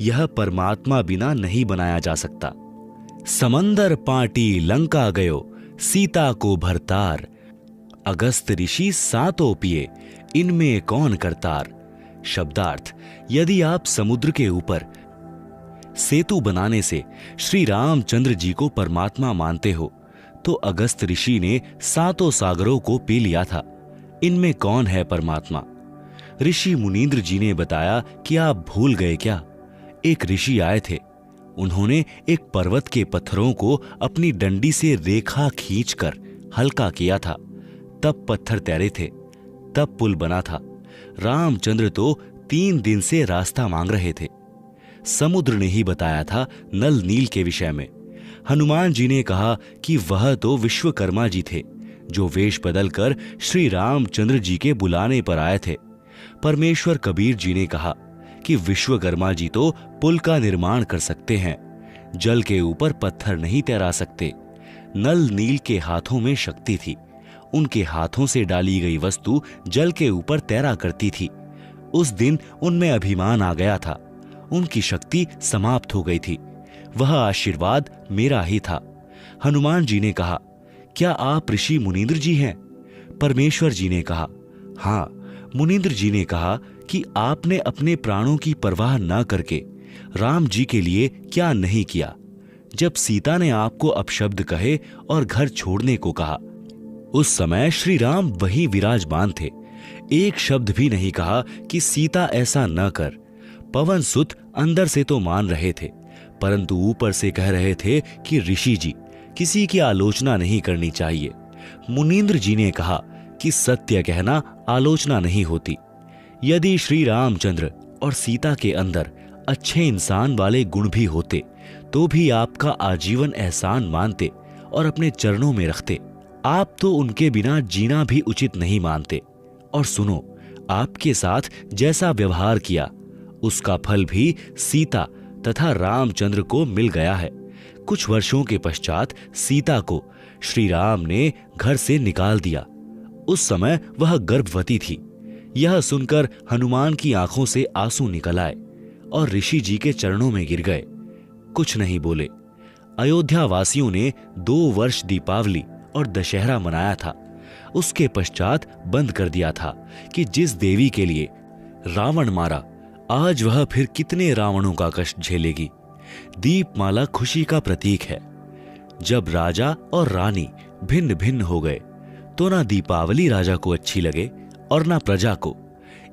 यह परमात्मा बिना नहीं बनाया जा सकता। समंदर पाटी लंका गयो, सीता को भरतार, अगस्त ऋषि सातों पिए, इनमें कौन करतार। शब्दार्थ। यदि आप समुद्र के ऊपर सेतु बनाने से श्री रामचंद्र जी को परमात्मा मानते हो, तो अगस्त ऋषि ने सातों सागरों को पी लिया था। इनमें कौन है परमात्मा? ऋषि मुनींद्र जी ने बताया कि आप भूल गए क्या? एक ऋषि आए थे। उन्होंने एक पर्वत के पत्थरों को अपनी डंडी से रेखा खींचकर हल्का किया था। तब पत्थर तैरे थे, तब पुल बना था। रामचंद्र तो 3 दिन से रास्ता मांग रहे थे। समुद्र ने ही बताया था नल नील के विषय में। हनुमान जी ने कहा कि वह तो विश्वकर्मा जी थे, जो वेश बदलकर श्री रामचंद्र जी के बुलाने पर आए थे। परमेश्वर कबीर जी ने कहा कि विश्वकर्मा जी तो पुल का निर्माण कर सकते हैं, जल के ऊपर पत्थर नहीं तैरा सकते। नल नील के हाथों में शक्ति थी। उनके हाथों से डाली गई वस्तु जल के ऊपर तैरा करती थी। उस दिन उनमें अभिमान आ गया था। उनकी शक्ति समाप्त हो गई थी। वह आशीर्वाद मेरा ही था। हनुमान जी ने कहा, क्या आप ऋषि मुनींद्र जी हैं? परमेश्वर जी ने कहा, हाँ। मुनींद्र जी ने कहा कि आपने अपने प्राणों की परवाह न करके राम जी के लिए क्या नहीं किया। जब सीता ने आपको अपशब्द कहे और घर छोड़ने को कहा, उस समय श्री राम वहीं विराजमान थे। एक शब्द भी नहीं कहा कि सीता ऐसा न कर। पवन सुत अंदर से तो मान रहे थे, परंतु ऊपर से कह रहे थे कि ऋषि जी, किसी की आलोचना नहीं करनी चाहिए। मुनींद्र जी ने कहा कि सत्य कहना आलोचना नहीं होती। यदि श्री रामचंद्र और सीता के अंदर अच्छे इंसान वाले गुण भी होते तो भी आपका आजीवन एहसान मानते और अपने चरणों में रखते। आप तो उनके बिना जीना भी उचित नहीं मानते। और सुनो, आपके साथ जैसा व्यवहार किया उसका फल भी सीता तथा रामचंद्र को मिल गया है। कुछ वर्षों के पश्चात सीता को श्री राम ने घर से निकाल दिया। उस समय वह गर्भवती थी। यह सुनकर हनुमान की आंखों से आंसू निकल आए और ऋषि जी के चरणों में गिर गए। कुछ नहीं बोले। अयोध्या वासियों ने 2 वर्ष दीपावली और दशहरा मनाया था। उसके पश्चात बंद कर दिया था कि जिस देवी के लिए रावण मारा, आज वह फिर कितने रावणों का कष्ट झेलेगी। दीपमाला खुशी का प्रतीक है। जब राजा और रानी भिन्न भिन्न हो गए तो ना दीपावली राजा को अच्छी लगे और ना प्रजा को।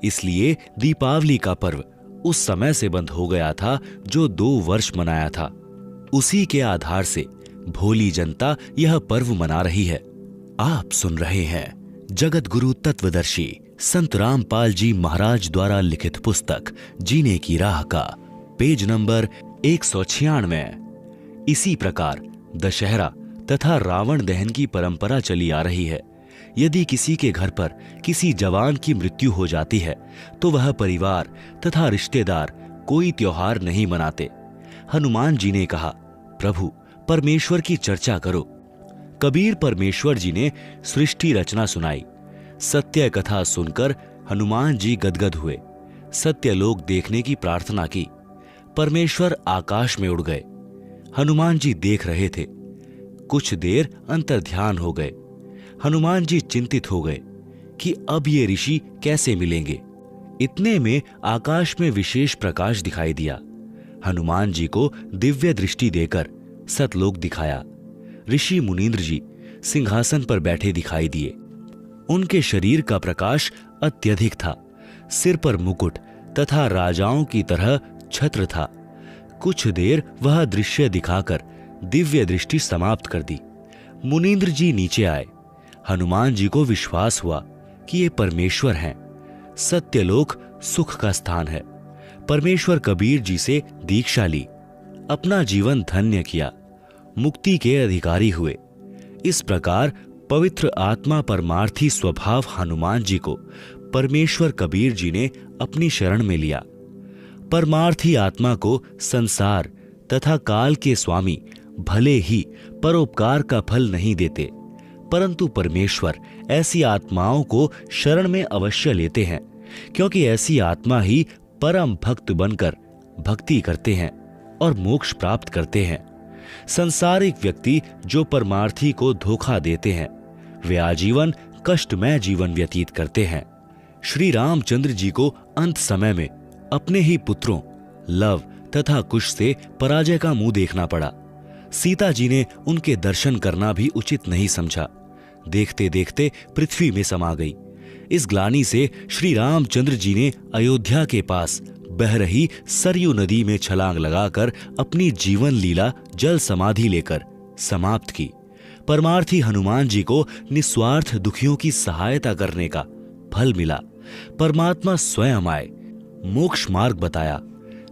इसलिए दीपावली का पर्व उस समय से बंद हो गया था जो 2 वर्ष मनाया था। उसी के आधार से भोली जनता यह पर्व मना रही है। आप सुन रहे हैं जगत गुरु तत्वदर्शी संत रामपाल जी महाराज द्वारा लिखित पुस्तक जीने की राह का पेज नंबर 196। इसी प्रकार दशहरा तथा रावण दहन की परंपरा चली आ रही है। यदि किसी के घर पर किसी जवान की मृत्यु हो जाती है तो वह परिवार तथा रिश्तेदार कोई त्योहार नहीं मनाते। हनुमान जी ने कहा, प्रभु परमेश्वर की चर्चा करो। कबीर परमेश्वर जी ने सृष्टि रचना सुनाई। सत्य कथा सुनकर हनुमान जी गदगद हुए। सत्यलोक देखने की प्रार्थना की। परमेश्वर आकाश में उड़ गए। हनुमान जी देख रहे थे। कुछ देर अंतर्ध्यान हो गए। हनुमान जी चिंतित हो गए कि अब ये ऋषि कैसे मिलेंगे। इतने में आकाश में विशेष प्रकाश दिखाई दिया। हनुमान जी को दिव्य दृष्टि देकर सतलोक दिखाया। ऋषि मुनींद्र जी सिंहासन पर बैठे दिखाई दिए। उनके शरीर का प्रकाश अत्यधिक था। सिर पर मुकुट तथा राजाओं की तरह छत्र था। कुछ देर वह दृश्य दिखाकर दिव्य दृष्टि समाप्त कर दी। मुनींद्र जी नीचे आए। हनुमान जी को विश्वास हुआ कि ये परमेश्वर हैं। सत्यलोक सुख का स्थान है। परमेश्वर कबीर जी से दीक्षा ली। अपना जीवन धन्य किया। मुक्ति के अधिकारी हुए। इस प्रकार पवित्र आत्मा परमार्थी स्वभाव हनुमान जी को परमेश्वर कबीर जी ने अपनी शरण में लिया। परमार्थी आत्मा को संसार तथा काल के स्वामी भले ही परोपकार का फल नहीं देते, परंतु परमेश्वर ऐसी आत्माओं को शरण में अवश्य लेते हैं, क्योंकि ऐसी आत्मा ही परम भक्त बनकर भक्ति करते हैं और मोक्ष प्राप्त करते हैं। संसारिक व्यक्ति जो परमार्थी को धोखा देते हैं वे आजीवन कष्टमय जीवन व्यतीत करते हैं। श्री रामचंद्र जी को अंत समय में अपने ही पुत्रों लव तथा कुश से पराजय का मुंह देखना पड़ा। सीता जी ने उनके दर्शन करना भी उचित नहीं समझा। देखते देखते पृथ्वी में समा गई। इस ग्लानि से श्री रामचंद्र जी ने अयोध्या के पास बह रही सरयू नदी में छलांग लगाकर अपनी जीवन लीला जल समाधि लेकर समाप्त की। परमार्थी हनुमान जी को निस्वार्थ दुखियों की सहायता करने का फल मिला। परमात्मा स्वयं आए, मोक्ष मार्ग बताया,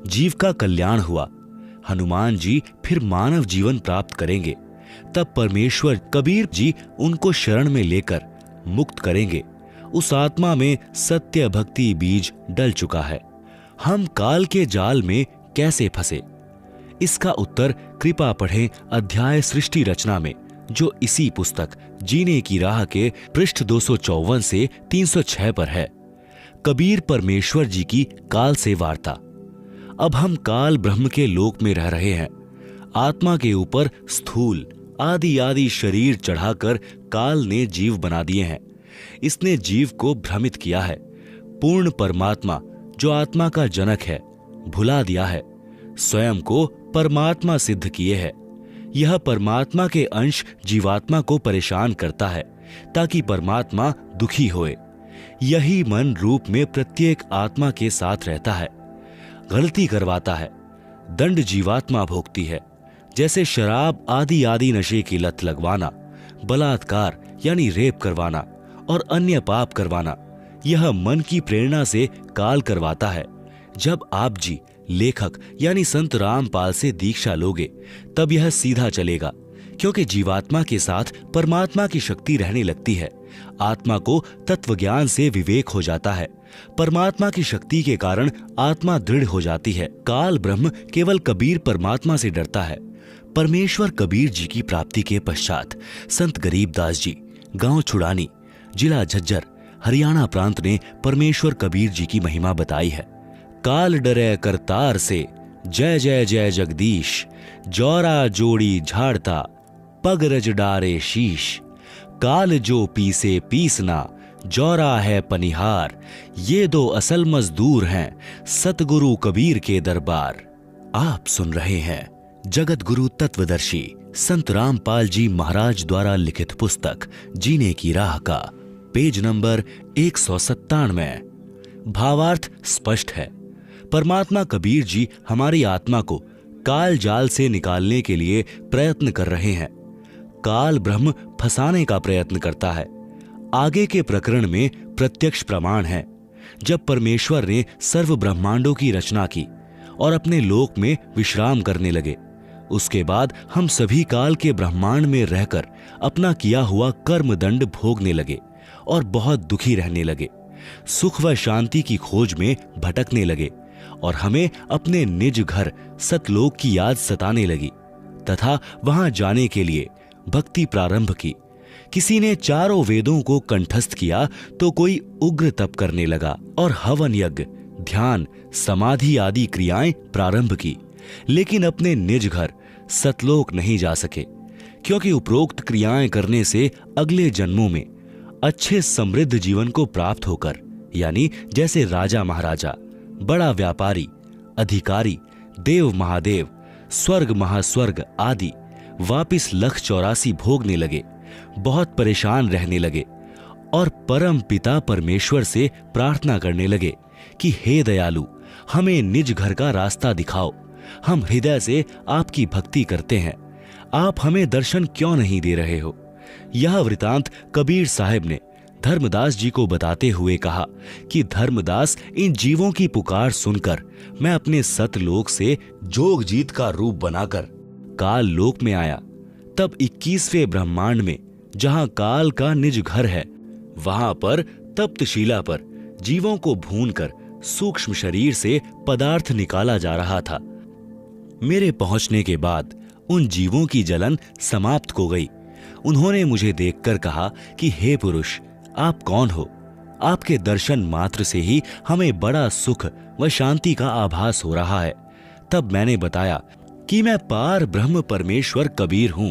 जीव का कल्याण हुआ। हनुमान जी फिर मानव जीवन प्राप्त करेंगे। तब परमेश्वर कबीर जी उनको शरण में लेकर मुक्त करेंगे। उस आत्मा में सत्य भक्ति बीज डल चुका है। हम काल के जाल में कैसे फंसे, इसका उत्तर कृपा पढ़ें अध्याय सृष्टि रचना में, जो इसी पुस्तक जीने की राह के पृष्ठ 254 से 306 पर है। कबीर परमेश्वर जी की काल से वार्ता। अब हम काल ब्रह्म के लोक में रह रहे हैं। आत्मा के ऊपर स्थूल आदि आदि शरीर चढ़ाकर काल ने जीव बना दिए हैं। इसने जीव को भ्रमित किया है। पूर्ण परमात्मा जो आत्मा का जनक है भुला दिया है। स्वयं को परमात्मा सिद्ध किए है। यह परमात्मा के अंश जीवात्मा को परेशान करता है ताकि परमात्मा दुखी होए। यही मन रूप में प्रत्येक आत्मा के साथ रहता है, गलती करवाता है। दंड जीवात्मा भोगती है, जैसे शराब आदि आदि नशे की लत लगवाना, बलात्कार यानी रेप करवाना और अन्य पाप करवाना। यह मन की प्रेरणा से काल करवाता है। जब आप जी लेखक यानी संत रामपाल से दीक्षा लोगे तब यह सीधा चलेगा, क्योंकि जीवात्मा के साथ परमात्मा की शक्ति रहने लगती है। आत्मा को तत्वज्ञान से विवेक हो जाता है। परमात्मा की शक्ति के कारण आत्मा दृढ़ हो जाती है। काल ब्रह्म केवल कबीर परमात्मा से डरता है। परमेश्वर कबीर जी की प्राप्ति के पश्चात संत गरीबदास जी गांव छुड़ानी, जिला झज्जर, हरियाणा प्रांत ने परमेश्वर कबीर जी की महिमा बताई है। काल डरे करतार से, जय जय जय जगदीश, जौरा जोड़ी झाड़ता, पग रज डारे शीश। काल जो पीसे पीसना, जौरा है पनिहार। ये दो असल मजदूर हैं सतगुरु कबीर के दरबार। आप सुन रहे हैं जगत गुरु तत्वदर्शी संत रामपाल जी महाराज द्वारा लिखित पुस्तक जीने की राह का पेज नंबर 197। भावार्थ स्पष्ट है। परमात्मा कबीर जी हमारी आत्मा को काल जाल से निकालने के लिए प्रयत्न कर रहे हैं। काल ब्रह्म फंसाने का प्रयत्न करता है। आगे के प्रकरण में प्रत्यक्ष प्रमाण है। जब परमेश्वर ने सर्व ब्रह्मांडों की रचना की और अपने लोक में विश्राम करने लगे, उसके बाद हम सभी काल के ब्रह्मांड में रहकर अपना किया हुआ कर्म दंड भोगने लगे और बहुत दुखी रहने लगे। सुख व शांति की खोज में भटकने लगे और हमें अपने निज घर सतलोक की याद सताने लगी तथा वहां जाने के लिए भक्ति प्रारंभ की। किसी ने चारों वेदों को कंठस्थ किया तो कोई उग्र तप करने लगा और हवन यज्ञ, ध्यान, समाधि आदि क्रियाएं प्रारंभ की, लेकिन अपने निज घर सतलोक नहीं जा सके, क्योंकि उपरोक्त क्रियाएं करने से अगले जन्मों में अच्छे समृद्ध जीवन को प्राप्त होकर, यानी जैसे राजा महाराजा, बड़ा व्यापारी, अधिकारी, देव महादेव, स्वर्ग महास्वर्ग आदि वापिस लख 84 भोगने लगे, बहुत परेशान रहने लगे और परम पिता परमेश्वर से प्रार्थना करने लगे कि हे दयालु, हमें निज घर का रास्ता दिखाओ। हम हृदय से आपकी भक्ति करते हैं, आप हमें दर्शन क्यों नहीं दे रहे हो। यह वृतांत कबीर साहब ने धर्मदास जी को बताते हुए कहा कि धर्मदास, इन जीवों की पुकार सुनकर मैं अपने सतलोक से जोगजीत का रूप बनाकर काल लोक में आया। तब 21वें ब्रह्मांड में, जहां काल का निज घर है, वहां पर तप्तशिला पर जीवों को भूनकर सूक्ष्म शरीर से पदार्थ निकाला जा रहा था। मेरे पहुंचने के बाद उन जीवों की जलन समाप्त हो गई। उन्होंने मुझे देखकर कहा कि हे पुरुष, आप कौन हो? आपके दर्शन मात्र से ही हमें बड़ा सुख व शांति का आभास हो रहा है। तब मैंने बताया कि मैं पार ब्रह्म परमेश्वर कबीर हूं।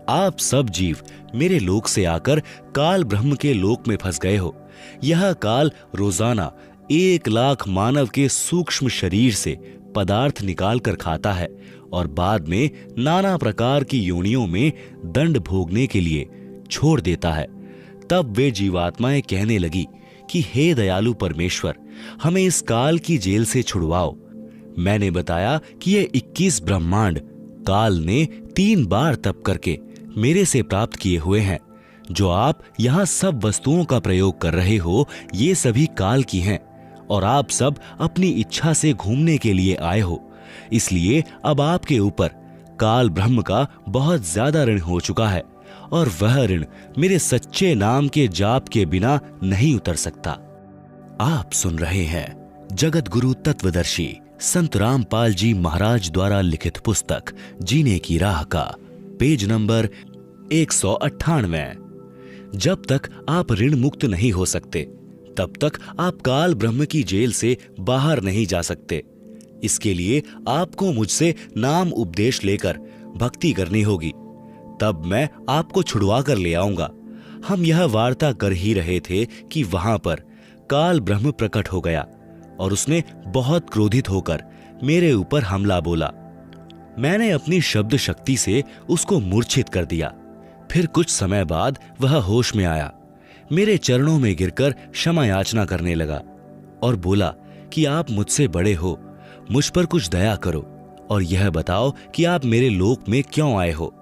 आप सब जीव मेरे लोक से आकर काल ब्रह्म के लोक में फंस गए हो। यह काल रोजाना 1 लाख मानव के सूक्ष्म शरीर से पदार्थ निकाल कर खाता है और बाद में नाना प्रकार की योनियों में दंड भोगने के लिए छोड़ देता है। तब वे जीवात्माएं कहने लगी कि हे दयालु परमेश्वर, हमें इस काल की जेल से छुड़वाओ। मैंने बताया कि ये 21 ब्रह्मांड काल ने 3 बार तप करके मेरे से प्राप्त किए हुए हैं। जो आप यहाँ सब वस्तुओं का प्रयोग कर रहे हो, ये सभी काल की हैं और आप सब अपनी इच्छा से घूमने के लिए आए हो। इसलिए अब आपके ऊपर काल ब्रह्म का बहुत ज्यादा ऋण हो चुका है और वह ऋण मेरे सच्चे नाम के जाप के बिना नहीं उतर सकता। आप सुन रहे हैं जगत गुरु तत्वदर्शी संत रामपाल जी महाराज द्वारा लिखित पुस्तक जीने की राह का पेज नंबर 198। जब तक आप ऋण मुक्त नहीं हो सकते, तब तक आप काल ब्रह्म की जेल से बाहर नहीं जा सकते। इसके लिए आपको मुझसे नाम उपदेश लेकर भक्ति करनी होगी, तब मैं आपको छुड़वा कर ले आऊंगा। हम यह वार्ता कर ही रहे थे कि वहां पर काल ब्रह्म प्रकट हो गया और उसने बहुत क्रोधित होकर मेरे ऊपर हमला बोला। मैंने अपनी शब्द शक्ति से उसको मूर्छित कर दिया। फिर कुछ समय बाद वह होश में आया, मेरे चरणों में गिरकर क्षमा याचना करने लगा और बोला कि आप मुझसे बड़े हो, मुझ पर कुछ दया करो और यह बताओ कि आप मेरे लोक में क्यों आए हो।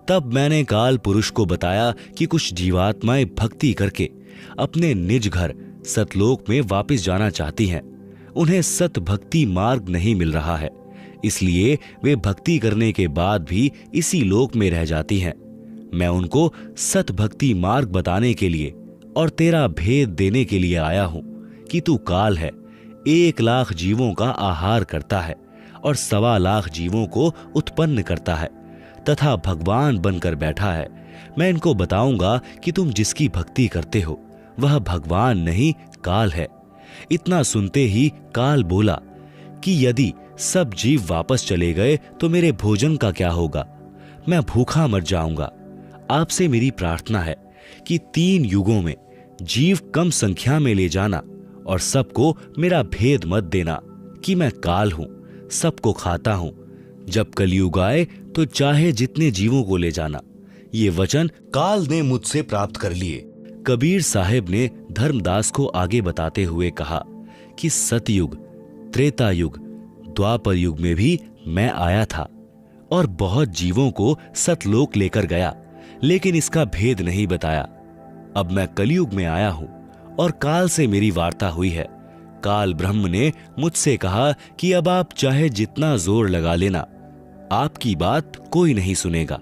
तब मैंने काल पुरुष को बताया कि कुछ जीवात्माएं भक्ति करके अपने निज घर सतलोक में वापस जाना चाहती हैं। उन्हें सत भक्ति मार्ग नहीं मिल रहा है, इसलिए वे भक्ति करने के बाद भी इसी लोक में रह जाती हैं। मैं उनको सत भक्ति मार्ग बताने के लिए और तेरा भेद देने के लिए आया हूं कि तू काल है, 1,00,000 जीवों का आहार करता है और 1,25,00,000 जीवों को उत्पन्न करता है तथा भगवान बनकर बैठा है। मैं इनको बताऊंगा कि तुम जिसकी भक्ति करते हो वह भगवान नहीं काल है। इतना सुनते ही काल बोला कि यदि सब जीव वापस चले गए तो मेरे भोजन का क्या होगा, मैं भूखा मर जाऊंगा। आपसे मेरी प्रार्थना है कि 3 युगों में जीव कम संख्या में ले जाना और सबको मेरा भेद मत देना कि मैं काल हूं, सबको खाता हूं। जब कलयुग आए तो चाहे जितने जीवों को ले जाना। ये वचन काल ने मुझसे प्राप्त कर लिए। कबीर साहब ने धर्मदास को आगे बताते हुए कहा कि सतयुग, त्रेता युग, द्वापर युग में भी मैं आया था और बहुत जीवों को सतलोक लेकर गया, लेकिन इसका भेद नहीं बताया। अब मैं कलयुग में आया हूं और काल से मेरी वार्ता हुई है। काल ब्रह्म ने मुझसे कहा कि अब आप चाहे जितना जोर लगा लेना, आपकी बात कोई नहीं सुनेगा।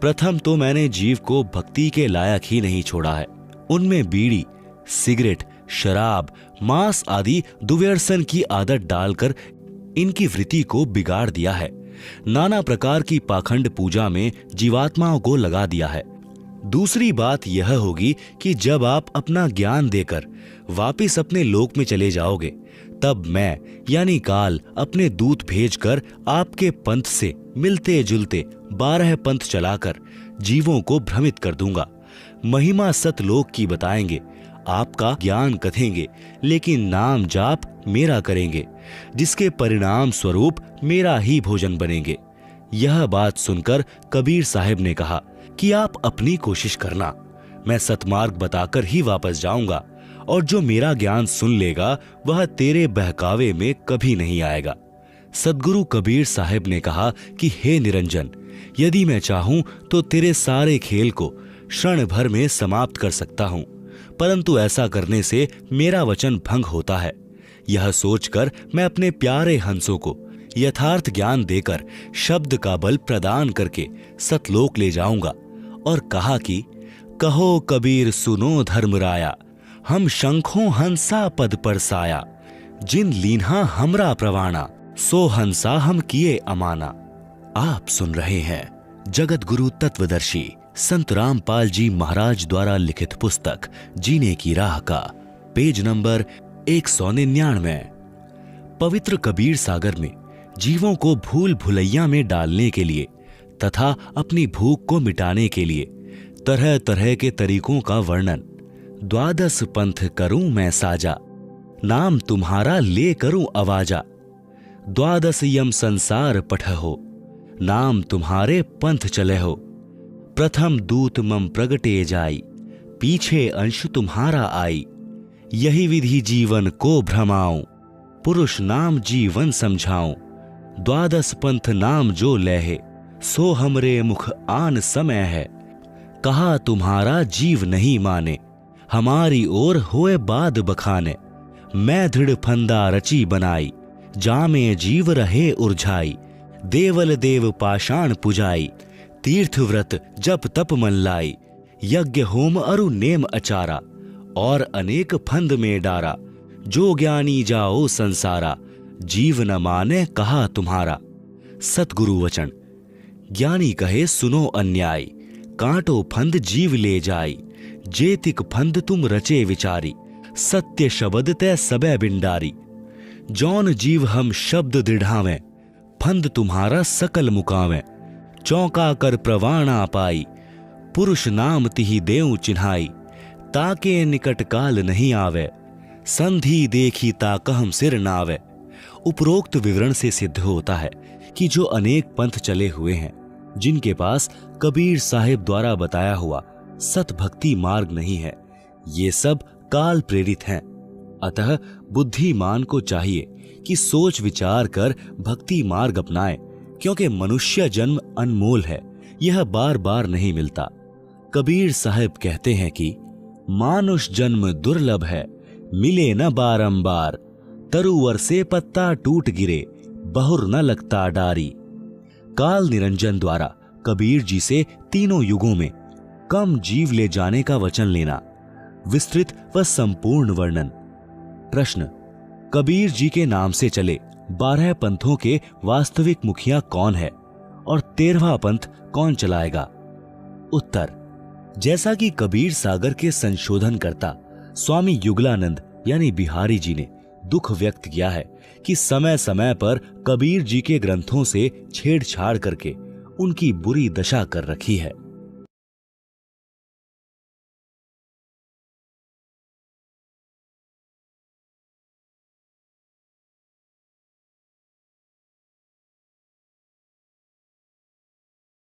प्रथम तो मैंने जीव को भक्ति के लायक ही नहीं छोड़ा है। उनमें बीड़ी, सिगरेट, शराब, मांस आदि दुर्व्यसन की आदत डालकर इनकी वृत्ति को बिगाड़ दिया है। नाना प्रकार की पाखंड पूजा में जीवात्माओं को लगा दिया है। दूसरी बात यह होगी कि जब आप अपना ज्ञान देकर वापिस अपने लोक में चले जाओगे, तब मैं यानी काल अपने दूत भेजकर आपके पंथ से मिलते जुलते 12 पंथ चलाकर जीवों को भ्रमित कर दूंगा। महिमा सतलोक की बताएंगे, आपका ज्ञान कथेंगे, लेकिन नाम जाप मेरा करेंगे, जिसके परिणाम स्वरूप मेरा ही भोजन बनेंगे। यह बात सुनकर कबीर साहब ने कहा कि आप अपनी कोशिश करना, मैं सतमार्ग बताकर ही वापस जाऊंगा और जो मेरा ज्ञान सुन लेगा वह तेरे बहकावे में कभी नहीं आएगा। सद्गुरु कबीर साहब ने कहा कि हे निरंजन, यदि मैं चाहूं तो तेरे सारे खेल को क्षण भर में समाप्त कर सकता हूं, परंतु ऐसा करने से मेरा वचन भंग होता है। यह सोचकर मैं अपने प्यारे हंसों को यथार्थ ज्ञान देकर शब्द का बल प्रदान करके सतलोक ले जाऊंगा। और कहा कि कहो कबीर सुनो धर्मराया, हम शंखों हंसा पद पर साया, जिन लीन्हा हमरा प्रवाणा, सो हंसा हम किए अमाना। आप सुन रहे हैं जगत गुरु तत्वदर्शी संत रामपाल जी महाराज द्वारा लिखित पुस्तक जीने की राह का पेज नंबर 199। पवित्र कबीर सागर में जीवों को भूल भुलैया में डालने के लिए तथा अपनी भूख को मिटाने के लिए तरह तरह के तरीकों का वर्णन। 12 पंथ करूं मैं साजा, नाम तुम्हारा ले करूं आवाजा। 12 यम संसार पठ हो, नाम तुम्हारे पंथ चले हो। प्रथम दूत मम प्रगटे जाई, पीछे अंश तुम्हारा आई। यही विधि जीवन को भ्रमाऊं, पुरुष नाम जीवन समझाऊं। 12 पंथ नाम जो लहे, सो हमरे मुख आन समय है। कहा तुम्हारा जीव नहीं माने, हमारी ओर होए बाद बखाने। मैं दृढ़ फंदा रची बनाई, जामे जीव रहे उर्झाई। देवल देव पाषाण पुजाई, तीर्थ व्रत जप तप मन लाई। यज्ञ होम अरु नेम अचारा, और अनेक फंद में डारा। जो ज्ञानी जाओ संसारा, जीव न माने कहा तुम्हारा। सतगुरु वचन, ज्ञानी कहे सुनो अन्याय, कांटो फंद जीव ले जाई। जेतिक फंद तुम रचे विचारी, सत्य शब्द तै सबे बिंडारी। जौन जीव हम शब्द दृढ़ावें, फंद तुम्हारा सकल मुकावें। चौंका कर प्रवाणा पाई, पुरुष नाम तिहि देऊ चिन्हाई। ताके निकट काल नहीं आवे, संधि देखी ताकहम सिर नावे। उपरोक्त विवरण से सिद्ध होता है कि जो अनेक पंथ चले हुए हैं, जिनके पास कबीर साहिब द्वारा बताया हुआ सत भक्ति मार्ग नहीं है, ये सब काल प्रेरित हैं। अतः बुद्धिमान को चाहिए कि सोच विचार कर भक्ति मार्ग अपनाए, क्योंकि मनुष्य जन्म अनमोल है, यह बार बार नहीं मिलता। कबीर साहिब कहते हैं कि मानुष जन्म दुर्लभ है, मिले न बारंबार, तरुवर से पत्ता टूट गिरे, बहुर न लगता डारी। काल निरंजन द्वारा कबीर जी से तीनों युगों में कम जीव ले जाने का वचन लेना। विस्तृत व संपूर्ण वर्णन। प्रश्न, कबीर जी के नाम से चले 12 पंथों के वास्तविक मुखिया कौन है और 13वां पंथ कौन चलाएगा? उत्तर, जैसा कि कबीर सागर के संशोधनकर्ता स्वामी युगलानंद यानी बिहारी जी ने दुख व्यक्त किया है कि समय समय पर कबीर जी के ग्रंथों से छेड़छाड़ करके उनकी बुरी दशा कर रखी है।